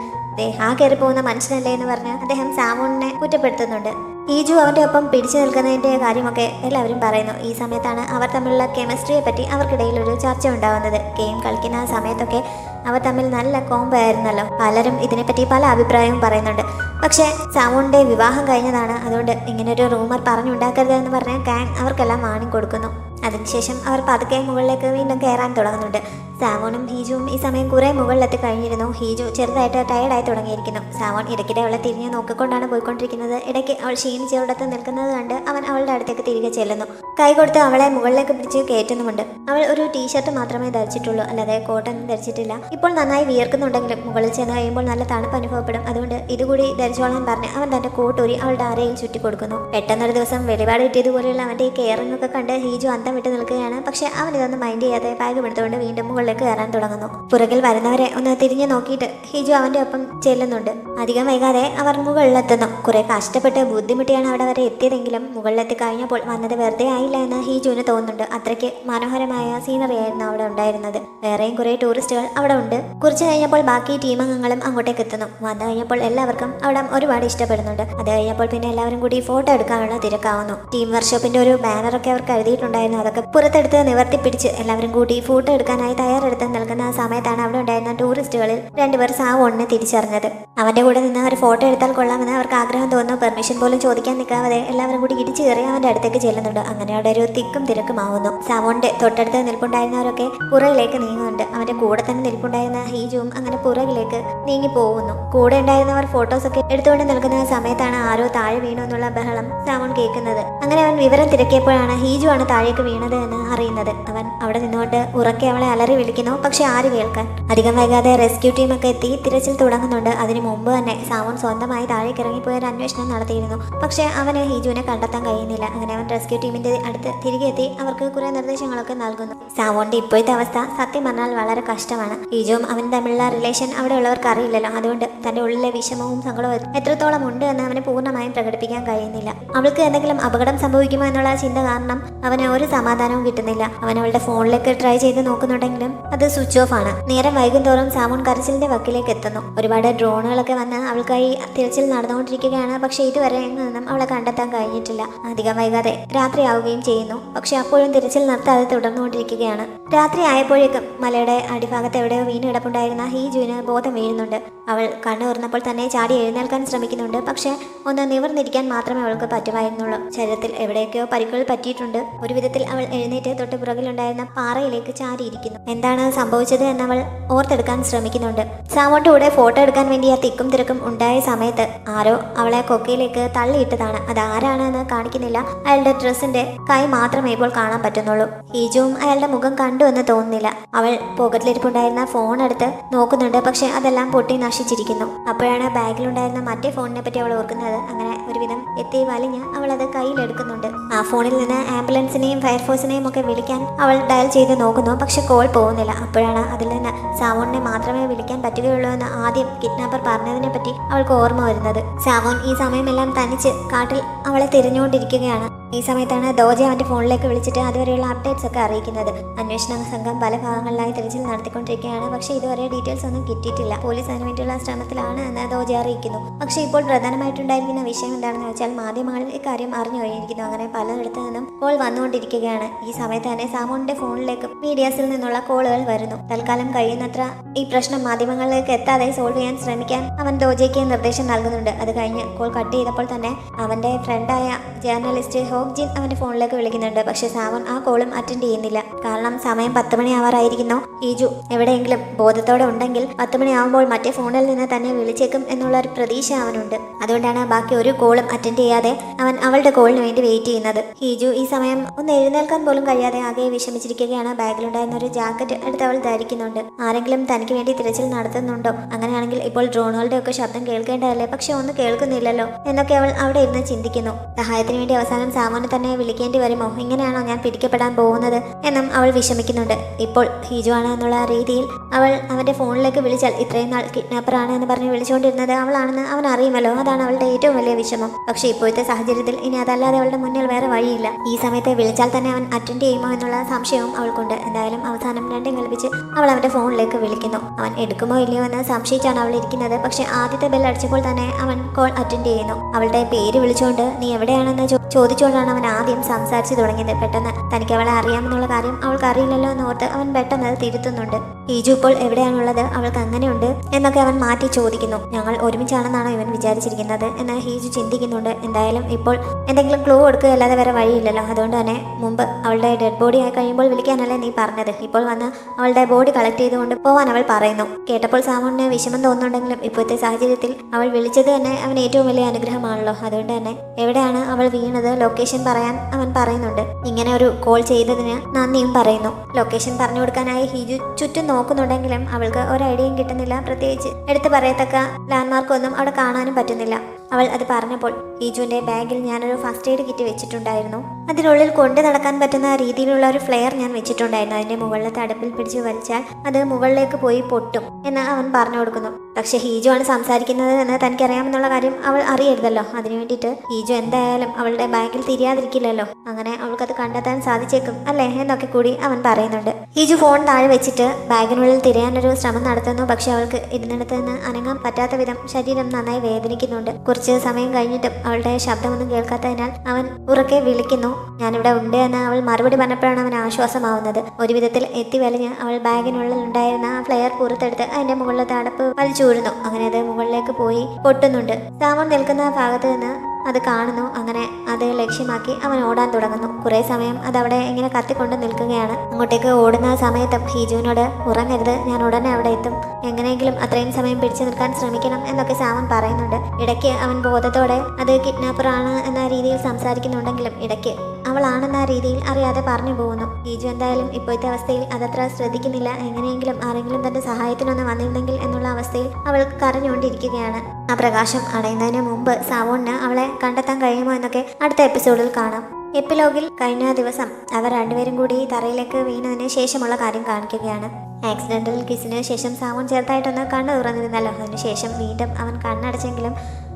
ആ കയറി പോകുന്ന മനുഷ്യനല്ലേ എന്ന് പറഞ്ഞ് അദ്ദേഹം സാവോണിനെ കുറ്റപ്പെടുത്തുന്നുണ്ട്. ഹീജു അവന്റെ ഒപ്പം പിടിച്ചു നിൽക്കുന്നതിന്റെ കാര്യമൊക്കെ എല്ലാവരും പറയുന്നു. ഈ സമയത്താണ് അവർ തമ്മിലുള്ള കെമിസ്ട്രിയെ പറ്റി അവർക്കിടയിൽ ഒരു ചർച്ച ഉണ്ടാവുന്നത്. ഗെയിം കളിക്കുന്ന സമയത്തൊക്കെ അവർ തമ്മിൽ നല്ല കോംബോ ആയിരുന്നല്ലോ. പലരും ഇതിനെപ്പറ്റി പല അഭിപ്രായവും പറയുന്നുണ്ട്. പക്ഷേ സാവോണിന്റെ വിവാഹം കഴിഞ്ഞതാണ്, അതുകൊണ്ട് ഇങ്ങനൊരു റൂമർ പറഞ്ഞുണ്ടാക്കരുതെന്ന് പറഞ്ഞ് കാങ് അവർക്കെല്ലാം വാണിംഗ് കൊടുക്കുന്നു. അതിനുശേഷം അവർ പതുക്കെ മുകളിലേക്ക് വീണ്ടും കയറാൻ തുടങ്ങുന്നുണ്ട്. സാവോണും ഹീജുവും ഈ സമയം കുറെ മുകളിലെത്തി കഴിഞ്ഞിരുന്നു. ഹീജു ചെറുതായിട്ട് ടയർഡായി തുടങ്ങിയിരിക്കുന്നു. സാവോൺ ഇടയ്ക്കിടെ അവളെ തിരിഞ്ഞ് നോക്കിക്കൊണ്ടാണ് പോയിക്കൊണ്ടിരിക്കുന്നത്. ഇടയ്ക്ക് അവൾ ക്ഷീണിച്ചൊരിടത്ത് നിൽക്കുന്നത് കണ്ട് അവൻ അവളുടെ അടുത്തേക്ക് തിരികെ ചെല്ലുന്നു. കൈ കൊടുത്ത് അവളെ മുകളിലേക്ക് പിടിച്ച് കയറ്റുന്നുമുണ്ട്. അവൾ ഒരു ടീഷർട്ട് മാത്രമേ ധരിച്ചിട്ടുള്ളൂ, അല്ലാതെ കോട്ടൊന്നും ധരിച്ചിട്ടില്ല. ഇപ്പോൾ നന്നായി വിയർക്കുന്നുണ്ടെങ്കിലും മുകളിൽ ചെന്ന് കഴിയുമ്പോൾ നല്ല തണുപ്പ് അനുഭവപ്പെടും. അതുകൊണ്ട് ഇതുകൂടി ധരിച്ചോളാൻ പറഞ്ഞ് അവൻ തന്റെ കോട്ടൂരി അവളുടെ അരയിൽ ചുറ്റി കൊടുക്കുന്നു. പെട്ടെന്നൊരു ദിവസം വെളിപാട് കിട്ടിയതുപോലെയുള്ള അവന്റെ ഈ കെയറിംഗ് ഒക്കെ കണ്ട് ഹീജു അന്തം വിട്ട് നിൽക്കുകയാണ്. പക്ഷെ അവൻ ഇതൊന്നും മൈൻഡ് ചെയ്യാതെ ബാഗ് എടുത്തുകൊണ്ട് വീണ്ടും മുകളിലേക്ക് കയറാൻ തുടങ്ങുന്നു. പുറകിൽ വരുന്നവരെ ഒന്ന് തിരിഞ്ഞു നോക്കിയിട്ട് ഹീജു അവന്റെ ഒപ്പം ചെല്ലുന്നുണ്ട്. അധികം വൈകാതെ അവർ മുകളിലെത്തുന്നു. കുറെ കഷ്ടപ്പെട്ട് ബുദ്ധിമുട്ടിയാണ് അവിടെ വരെ എത്തിയതെങ്കിലും മുകളിലെത്തി കഴിഞ്ഞപ്പോൾ വന്നത് വെറുതെ ആയില്ല എന്ന് ഹീജുവിന് തോന്നുന്നുണ്ട്. അത്രയ്ക്ക് മനോഹരമായ സീനറി ആയിരുന്നു അവിടെ ഉണ്ടായിരുന്നത്. വേറെയും കുറെ ടൂറിസ്റ്റുകൾ അവിടെ ഉണ്ട്. കുറച്ച് കഴിഞ്ഞപ്പോൾ ബാക്കി ടീം അംഗങ്ങളും അങ്ങോട്ടേക്ക് എത്തുന്നു. വന്നു കഴിഞ്ഞപ്പോൾ എല്ലാവർക്കും അവിടെ ഒരുപാട് ഇഷ്ടപ്പെടുന്നുണ്ട്. അത് കഴിഞ്ഞപ്പോൾ പിന്നെ എല്ലാവരും കൂടി ഫോട്ടോ എടുക്കാനുള്ള തിരക്കാവുന്നു. ടീം വർക്ക്ഷോപ്പിന്റെ ഒരു ബാനറൊക്കെ അവർക്ക് എഴുതിയിട്ടുണ്ടായിരുന്നു. അതൊക്കെ പുറത്തെടുത്ത് നിവർത്തി പിടിച്ച് എല്ലാവരും കൂടി ഫോട്ടോ എടുക്കാനായി തയ്യാറെടുത്ത് നിൽക്കുന്ന സമയത്താണ് അവിടെ ഉണ്ടായിരുന്ന ടൂറിസ്റ്റുകളിൽ രണ്ടുപേർ സാവോണിനെ തിരിച്ചറിഞ്ഞത്. അവന്റെ കൂടെ നിന്ന് അവർ ഫോട്ടോ എടുത്താൽ കൊള്ളാമെന്ന് അവർക്ക് ആഗ്രഹം തോന്നുന്നു. പെർമിഷൻ പോലും ചോദിക്കാൻ നിൽക്കാതെ എല്ലാവരും കൂടി ഇടിച്ചു കയറി അവന്റെ അടുത്തേക്ക് ചെല്ലുന്നുണ്ട്. അങ്ങനെ അവിടെ ഒരു തിക്കും തിരക്കുമാവുന്നു. സാവോണിന്റെ തൊട്ടടുത്ത് നിൽപ്പുണ്ടായിരുന്നവരൊക്കെ പുറകിലേക്ക് നീങ്ങുന്നുണ്ട്. അവന്റെ കൂടെ തന്നെ നിൽപ്പുണ്ടായിരുന്ന ഹീജുവും അങ്ങനെ പുറകിലേക്ക് നീങ്ങി പോകുന്നു. കൂടെ ഉണ്ടായിരുന്നവർ ഫോട്ടോസൊക്കെ എടുത്തുകൊണ്ട് നിൽക്കുന്ന സമയത്താണ് ആരോ താഴെ വീണു എന്നുള്ള ബഹളം സാവോൺ കേൾക്കുന്നത്. അങ്ങനെ അവൻ വിവരം തിരക്കിയപ്പോഴാണ് ഹീജു ആണ് താഴേക്ക് വീണത് എന്ന് അറിയുന്നത്. അവൻ അവിടെ നിന്നുകൊണ്ട് ഉറക്കെ അവളെ അലറി വിളിക്കുന്നു. പക്ഷെ ആര് കേൾക്കാൻ? അധികം വൈകാതെ റെസ്ക്യൂ ടീമൊക്കെ എത്തി തിരച്ചിൽ തുടങ്ങുന്നുണ്ട്. അതിനു മുമ്പ് തന്നെ സാവോൺ സ്വന്തമായി താഴേക്ക് ഇറങ്ങിപ്പോയ ഒരു അന്വേഷണം നടത്തിയിരുന്നു. പക്ഷെ അവന് ഹീജുവിനെ കണ്ടെത്താൻ കഴിയുന്നില്ല. അങ്ങനെ അവൻ റെസ്ക്യൂ ടീമിന്റെ അടുത്ത് തിരികെ എത്തി അവർക്ക് കുറെ നിർദ്ദേശങ്ങളൊക്കെ നൽകുന്നു. സാവോണിന്റെ ഇപ്പോഴത്തെ അവസ്ഥ സത്യം പറഞ്ഞാൽ വളരെ കഷ്ടമാണ്. ഹീജുവും അവൻ തമ്മിലുള്ള റിലേഷൻ അവിടെ ഉള്ളവർക്ക് അറിയില്ലല്ലോ. അതുകൊണ്ട് തന്റെ ഉള്ളിലെ വിഷമവും സങ്കടവും എത്രത്തോളം ഉണ്ട് എന്ന് അവന് പൂർണ്ണമായും പ്രകടിപ്പിക്കാൻ കഴിയുന്നില്ല. അവൾക്ക് എന്തെങ്കിലും അപകടം സംഭവിക്കുമോ എന്നുള്ള ചിന്ത കാരണം അവന് ഒരു സമാധാനവും കിട്ടുന്നില്ല. അവൻ അവളുടെ ഫോണിലേക്ക് ട്രൈ ചെയ്ത് നോക്കുന്നുണ്ടെങ്കിലും അത് സ്വിച്ച് ഓഫ് ആണ്. നേരം വൈകും തോറും സാവോൺ കരച്ചിലിന്റെ വക്കിലേക്ക് എത്തുന്നു. ഒരുപാട് ഡ്രോണുകളൊക്കെ വന്ന് അവൾക്കായി തിരച്ചിൽ നടന്നുകൊണ്ടിരിക്കുകയാണ്. പക്ഷെ ഇതുവരെ എങ്ങും അവളെ കണ്ടെത്താൻ കഴിഞ്ഞിട്ടില്ല. അധികം വൈകാതെ രാത്രിയാവുകയും ചെയ്യുന്നു. പക്ഷെ അപ്പോഴും തിരച്ചിൽ നിർത്താതെ തുടർന്നുകൊണ്ടിരിക്കുകയാണ്. രാത്രി ആയപ്പോഴേക്കും മലയുടെ അടിഭാഗത്ത് എവിടെയോ വീണ് കിടപ്പുണ്ടായിരുന്ന ഹീജുവിന് ബോധം വീഴുന്നുണ്ട്. അവൾ കണ്ണു തുറന്നപ്പോൾ തന്നെ ചാടി എഴുന്നേൽക്കാൻ ശ്രമിക്കുന്നുണ്ട്. പക്ഷെ ഒന്ന് നിവർന്നിരിക്കാൻ മാത്രമേ അവൾക്ക് പറ്റുമായിരുന്നുള്ളൂ. ശരീരത്തിൽ എവിടെയൊക്കെയോ പരിക്കുകൾ പറ്റിയിട്ടുണ്ട്. ഒരു വിധത്തിൽ അവൾ എഴുന്നേറ്റ് തൊട്ട് പുറകിലുണ്ടായിരുന്ന പാറയിലേക്ക് ചാരിയിരിക്കുന്നു. എന്താണ് സംഭവിച്ചത് എന്നവൾ ഓർത്തെടുക്കാൻ ശ്രമിക്കുന്നുണ്ട്. സാവോണിന്റെ കൂടെ ഫോട്ടോ എടുക്കാൻ വേണ്ടി ആ തിക്കും തിരക്കും ഉണ്ടായ സമയത്ത് ആരോ അവളെ കൊക്കയിലേക്ക് തള്ളിയിട്ടതാണ്. അത് ആരാണെന്ന് കാണിക്കുന്നില്ല. അയാളുടെ ഡ്രസ്സിന്റെ കൈ മാത്രമേ ഇപ്പോൾ കാണാൻ പറ്റുന്നുള്ളൂ. ഹീജുവും അയാളുടെ മുഖം കണ്ടു എന്ന് തോന്നുന്നില്ല. അവൾ പോക്കറ്റിലിരിപ്പുണ്ടായിരുന്ന ഫോൺ എടുത്ത് നോക്കുന്നുണ്ട്. പക്ഷെ അതെല്ലാം പൊട്ടി നശിച്ചിരിക്കുന്നു. അപ്പോഴാണ് ബാഗിലുണ്ടായിരുന്ന മറ്റേ ഫോണിനെ പറ്റി അവൾ ഓർക്കുന്നത്. അങ്ങനെ ഒരുവിധം എത്തി വലിഞ്ഞ് അവൾ അത് കയ്യിലെടുക്കുന്നുണ്ട്. ആ ഫോണിൽ നിന്ന് ആംബുലൻസിനെയും ഫയർഫോഴ്സിനെയും ഒക്കെ വിളിക്കാൻ അവൾ ഡയൽ ചെയ്ത് നോക്കുന്നു. പക്ഷെ കോൾ പോകുന്നില്ല. അപ്പോഴാണ് അതിൽ നിന്ന് സാവോണിനെ മാത്രമേ വിളിക്കാൻ പറ്റുകയുള്ളൂ എന്ന് ആദ്യം കിഡ്നാപ്പർ പറഞ്ഞതിനെ പറ്റി അവൾക്ക് ഓർമ്മ വരുന്നത്. സാവോൺ ഈ സമയമെല്ലാം തനിച്ച് കാട്ടിൽ അവളെ തിരഞ്ഞുകൊണ്ടിരിക്കുകയാണ്. ഈ സമയത്താണ് ദോജ അവന്റെ ഫോണിലേക്ക് വിളിച്ചിട്ട് അതുവരെയുള്ള അപ്ഡേറ്റ്സ് ഒക്കെ അറിയിക്കുന്നത്. അന്വേഷണ സംഘം പല ഭാഗങ്ങളിലായി തിരച്ചിൽ നടത്തിക്കൊണ്ടിരിക്കുകയാണ്. പക്ഷേ ഇതുവരെ ഡീറ്റെയിൽസ് ഒന്നും കിട്ടിയിട്ടില്ല. പോലീസ് അതിനു വേണ്ടിയുള്ള ശ്രമത്തിലാണ് എന്ന് ദോജ അറിയിക്കുന്നു. പക്ഷേ ഇപ്പോൾ പ്രധാനമായിട്ടുണ്ടായിരിക്കുന്ന വിഷയം എന്താണെന്ന് വെച്ചാൽ മാധ്യമങ്ങളിൽ ഇക്കാര്യം അറിഞ്ഞു കഴിഞ്ഞിരിക്കുന്നു. അങ്ങനെ പലയിടത്തു നിന്നും കോൾ വന്നുകൊണ്ടിരിക്കുകയാണ്. ഈ സമയത്ത് തന്നെ സാമോണിന്റെ ഫോണിലേക്ക് മീഡിയാസിൽ നിന്നുള്ള കോളുകൾ വരുന്നു. തൽക്കാലം കഴിയുന്നത്ര ഈ പ്രശ്നം മാധ്യമങ്ങളിലേക്ക് എത്താതെ സോൾവ് ചെയ്യാൻ ശ്രമിക്കാൻ അവൻ ദോജയ്ക്ക് നിർദ്ദേശം നൽകുന്നുണ്ട്. അത് കഴിഞ്ഞ് കോൾ കട്ട് ചെയ്തപ്പോൾ തന്നെ അവന്റെ ഫ്രണ്ടായ ജേർണലിസ്റ്റ് ഹോ ഓക്ജിൻ അവന്റെ ഫോണിലേക്ക് വിളിക്കുന്നുണ്ട്. പക്ഷെ സാവോൺ ആ കോളും അറ്റൻഡ് ചെയ്യുന്നില്ല. കാരണം സമയം 10 മണി ആവാറായിരിക്കുന്നു. ഹീജു എവിടെയെങ്കിലും ബോധത്തോടെ ഉണ്ടെങ്കിൽ 10 മണിയാവുമ്പോൾ മറ്റേ ഫോണിൽ നിന്ന് തന്നെ വിളിച്ചേക്കും എന്നുള്ള ഒരു പ്രതീക്ഷ അവനുണ്ട്. അതുകൊണ്ടാണ് ബാക്കി ഒരു കോളും അറ്റൻഡ് ചെയ്യാതെ അവൻ അവളുടെ കോളിന് വേണ്ടി വെയിറ്റ് ചെയ്യുന്നത്. ഹീജു ഈ സമയം ഒന്ന് എഴുന്നേൽക്കാൻ പോലും കഴിയാതെ ആകെ വിഷമിച്ചിരിക്കുകയാണ്. ബാഗിലുണ്ടായിരുന്ന ഒരു ജാക്കറ്റ് എടുത്ത് അവൾ ധരിക്കുന്നുണ്ട്. ആരെങ്കിലും തനിക്ക് വേണ്ടി തിരച്ചിൽ നടത്തുന്നുണ്ടോ? അങ്ങനെയാണെങ്കിൽ ഇപ്പോൾ ഡ്രോണുകളുടെ ഒക്കെ ശബ്ദം കേൾക്കേണ്ടതല്ലേ? പക്ഷെ ഒന്നും കേൾക്കുന്നില്ലല്ലോ എന്നൊക്കെ അവൾ അവിടെ ഇരുന്ന് ചിന്തിക്കുന്നു. സഹായത്തിന് വേണ്ടി അവസാനം സാമോനെ തന്നെ വിളിക്കേണ്ടി വരുമോ? ഇങ്ങനെയാണോ ഞാൻ പിടിക്കപ്പെടാൻ പോകുന്നത് എന്നും അവൾ വിഷമിക്കുന്നുണ്ട്. ഇപ്പോൾ ഹീജു ആണ് എന്നുള്ള രീതിയിൽ അവൾ അവന്റെ ഫോണിലേക്ക് വിളിച്ചാൽ ഇത്രയും നാൾ കിഡ്നാപ്പർ ആണ് എന്ന് പറഞ്ഞ് വിളിച്ചുകൊണ്ടിരുന്നത് അവളാണെന്ന് അവൻ അറിയുമല്ലോ. അതാണ് അവളുടെ ഏറ്റവും വലിയ വിഷമം. പക്ഷെ ഇപ്പോഴത്തെ സാഹചര്യത്തിൽ ഇനി അതല്ലാതെ അവളുടെ മുന്നിൽ വേറെ വഴിയില്ല. ഈ സമയത്ത് വിളിച്ചാൽ തന്നെ അവൻ അറ്റൻഡ് ചെയ്യുമോ എന്നുള്ള സംശയവും അവൾക്കുണ്ട്. എന്തായാലും അവസാനം രണ്ടും കൽപ്പിച്ച് അവൾ അവന്റെ ഫോണിലേക്ക് വിളിക്കുന്നു. അവൻ എടുക്കുമോ ഇല്ലയോ എന്ന് സംശയിച്ചാണ് അവൾ ഇരിക്കുന്നത്. പക്ഷെ ആദ്യത്തെ ബെൽ അടിച്ചപ്പോൾ തന്നെ അവൻ കോൾ അറ്റൻഡ് ചെയ്യുന്നു. അവളുടെ പേര് വിളിച്ചുകൊണ്ട് നീ എവിടെയാണെന്ന് ചോദിച്ചുകൊണ്ടാണ് അവൻ ആദ്യം സംസാരിച്ചു തുടങ്ങിയത്. പെട്ടെന്ന് തനിക്ക് അവളെ അറിയാമെന്നുള്ള കാര്യം അവൾക്ക് അറിയില്ലല്ലോ എന്നോർത്ത് അവൻ പെട്ടെന്ന് തിരുത്തുന്നുണ്ട്. ഹീജു ഇപ്പോൾ എവിടെയാണുള്ളത്? അവൾക്ക് അങ്ങനെയുണ്ട് എന്നൊക്കെ അവൻ മാറ്റി ചോദിക്കുന്നു. ഞങ്ങൾ ഒരുമിച്ചാണെന്നാണോ ഇവൻ വിചാരിച്ചിരിക്കുന്നത് എന്ന് ഹീജു ചിന്തിക്കുന്നുണ്ട്. എന്തായാലും ഇപ്പോൾ എന്തെങ്കിലും ക്ലൂ കൊടുക്കുകയല്ലാതെ വേറെ വഴിയില്ലല്ലോ. അതുകൊണ്ട് തന്നെ മുമ്പ് അവളുടെ ഡെഡ് ബോഡി ആയി കഴിയുമ്പോൾ വിളിക്കാനല്ലേ നീ പറഞ്ഞത്? ഇപ്പോൾ വന്ന് അവളുടെ ബോഡി കളക്ട് ചെയ്തുകൊണ്ട് പോവാൻ അവൾ പറയുന്നു. കേട്ടപ്പോൾ സാമോന് വിഷമം തോന്നുന്നുണ്ടെങ്കിലും ഇപ്പോഴത്തെ സാഹചര്യത്തിൽ അവൾ വിളിച്ചത് തന്നെ അവൻ ഏറ്റവും വലിയ അനുഗ്രഹമാണല്ലോ. അതുകൊണ്ട് തന്നെ എവിടെയാണ് അവൾ വീണത് ലൊക്കേഷൻ പറയാൻ അവൻ പറയുന്നുണ്ട്. ഇങ്ങനെ ഒരു കോൾ ചെയ്തതിന് നന്ദിയും പറയുന്നു. ലൊക്കേഷൻ പറഞ്ഞു കൊടുക്കാനായി ഹീജു ചുറ്റും നോക്കുന്നുണ്ടെങ്കിലും അവൾക്ക് ഒരു ഐഡിയയും കിട്ടുന്നില്ല. പ്രത്യേകിച്ച് എടുത്തു പറയത്തക്ക ലാൻഡ്മാർക്കൊന്നും അവിടെ കാണാനും പറ്റുന്നില്ല. അവൾ അത് പറഞ്ഞപ്പോൾ ഹീജുവിന്റെ ബാഗിൽ ഞാനൊരു ഫസ്റ്റ് എയ്ഡ് കിറ്റ് വെച്ചിട്ടുണ്ടായിരുന്നു. അതിനുള്ളിൽ കൊണ്ടു നടക്കാൻ പറ്റുന്ന രീതിയിലുള്ള ഒരു ഫ്ലെയർ ഞാൻ വെച്ചിട്ടുണ്ടായിരുന്നു. അതിന്റെ മുകളിലത്തെ അടുപ്പിൽ പിടിച്ച് വലിച്ചാൽ അത് മുകളിലേക്ക് പോയി പൊട്ടും എന്ന് അവൻ പറഞ്ഞു കൊടുക്കുന്നു. പക്ഷെ ഹീജു ആണ് സംസാരിക്കുന്നത് എന്ന് തനിക്കറിയാമെന്നുള്ള കാര്യം അവൾ അറിയരുതല്ലോ. അതിനു വേണ്ടിയിട്ട് ഹീജു എന്തായാലും അവളുടെ ബാഗിൽ തിരിയാതിരിക്കില്ലല്ലോ. അങ്ങനെ അവൾക്കത് കണ്ടെത്താൻ സാധിച്ചേക്കും അല്ലേ എന്നൊക്കെ കൂടി അവൻ പറയുന്നുണ്ട്. ഹീജു ഫോൺ താഴെ വെച്ചിട്ട് ബാഗിനുള്ളിൽ തിരയാനൊരു ശ്രമം നടത്തുന്നു. പക്ഷെ അവൾക്ക് ഇരുന്നിടത്ത് നിന്ന് അനങ്ങാൻ പറ്റാത്ത വിധം ശരീരം നന്നായി വേദനിക്കുന്നുണ്ട്. കുറച്ച് സമയം കഴിഞ്ഞിട്ടും അവളുടെ ശബ്ദമൊന്നും കേൾക്കാത്തതിനാൽ അവൻ ഉറക്കെ വിളിക്കുന്നു. ഞാനിവിടെ ഉണ്ട് എന്ന് അവൾ മറുപടി പറഞ്ഞപ്പോഴാണ് അവൻ ആശ്വാസമാവുന്നത്. ഒരു വിധത്തിൽ എത്തി വലിഞ്ഞ് അവൾ ബാഗിനുള്ളിൽ ഉണ്ടായിരുന്ന ആ ഫ്ലെയർ പുറത്തെടുത്ത് അതിന്റെ മുകളിലത്തെ അടപ്പ് വലിച്ചൂരുന്നു. അങ്ങനെ അത് മുകളിലേക്ക് പോയി പൊട്ടുന്നുണ്ട്. സാമോൻ നിൽക്കുന്ന ഭാഗത്ത് നിന്ന് അത് കാണുന്നു. അങ്ങനെ അത് ലക്ഷ്യമാക്കി അവൻ ഓടാൻ തുടങ്ങുന്നു. കുറെ സമയം അതവിടെ ഇങ്ങനെ കത്തിക്കൊണ്ട് നിൽക്കുകയാണ്. അങ്ങോട്ടേക്ക് ഓടുന്ന സമയത്തും ഹീജുവിനോട് ഉറങ്ങരുത്, ഞാൻ ഉടനെ അവിടെ എത്തും, എങ്ങനെയെങ്കിലും അത്രയും സമയം പിടിച്ചു നിൽക്കാൻ ശ്രമിക്കണം എന്നൊക്കെ സാമൻ പറയുന്നുണ്ട്. ഇടയ്ക്ക് അവൻ ബോധത്തോടെ അത് കിഡ്നാപ്പർ ആണ് എന്ന രീതിയിൽ സംസാരിക്കുന്നുണ്ടെങ്കിലും ഇടയ്ക്ക് അവളാണെന്ന രീതിയിൽ അറിയാതെ പറഞ്ഞു പോകുന്നു. ഹീജു എന്തായാലും ഇപ്പോഴത്തെ അവസ്ഥയിൽ അതത്ര ശ്രദ്ധിക്കുന്നില്ല. എങ്ങനെയെങ്കിലും ആരെങ്കിലും തന്റെ സഹായത്തിനൊന്ന് വന്നിരുന്നെങ്കിൽ എന്നുള്ള അവസ്ഥയിൽ അവൾ കരഞ്ഞുകൊണ്ടിരിക്കുകയാണ്. ആ പ്രകാശം അണയുന്നതിന് മുമ്പ് സാവോണിന് അവളെ കണ്ടെത്താൻ കഴിയുമോ എന്നൊക്കെ അടുത്ത എപ്പിസോഡിൽ കാണാം. എപ്പിലോഗിൽ കഴിഞ്ഞ ദിവസം അവർ രണ്ടുപേരും കൂടി തറയിലേക്ക് വീണതിന് ശേഷമുള്ള കാര്യം കാണിക്കുകയാണ്. ആക്സിഡന്റൽ കിസിന് ശേഷം സാവോൺ ചെറുതായിട്ടൊന്ന് കണ്ണു തുറന്നിരുന്നല്ലോ. അതിനുശേഷം വീണ്ടും അവൻ കണ്ണടച്ചെങ്കിലും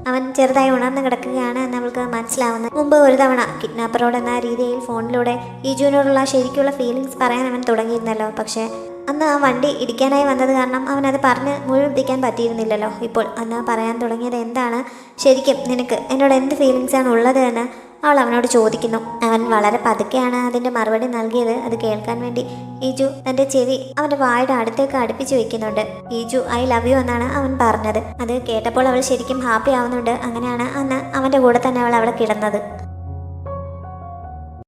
അവൻ ചെറുതായി ഉണർന്നു കിടക്കുകയാണ് എന്ന് അവൾക്ക് മനസ്സിലാവുന്നത്. മുമ്പ് ഒരു തവണ കിഡ്നാപ്പറോട് എന്ന രീതിയിൽ ഫോണിലൂടെ ഹീജുവിനോടുള്ള ശരിക്കുള്ള ഫീലിങ്സ് പറയാൻ അവൻ തുടങ്ങിയിരുന്നല്ലോ. പക്ഷേ അന്ന് ആ വണ്ടി ഇടിക്കാനായി വന്നത് കാരണം അവനത് പറഞ്ഞ് മുഴുവൻ പറ്റിയിരുന്നില്ലല്ലോ. ഇപ്പോൾ അന്ന് പറയാൻ തുടങ്ങിയത് എന്താണ്, ശരിക്കും നിനക്ക് എന്നോട് എന്ത് ഫീലിങ്സാണ് ഉള്ളത് എന്ന് അവൾ അവനോട് ചോദിക്കുന്നു. അവൻ വളരെ പതുക്കെയാണ് അതിൻ്റെ മറുപടി നൽകിയത്. അത് കേൾക്കാൻ വേണ്ടി ഹീജു തൻ്റെ ചെവി അവൻ്റെ വായുടെ അടുത്തേക്ക് അടുപ്പിച്ച് വെക്കുന്നുണ്ട്. ഹീജു ഐ ലവ് യു എന്നാണ് അവൻ പറഞ്ഞത്. അത് കേട്ടപ്പോൾ അവൾ ശരിക്കും ഹാപ്പി ആവുന്നുണ്ട്. അങ്ങനെയാണ് അന്ന് അവൻ്റെ കൂടെ തന്നെ അവൾ അവിടെ കിടന്നത്.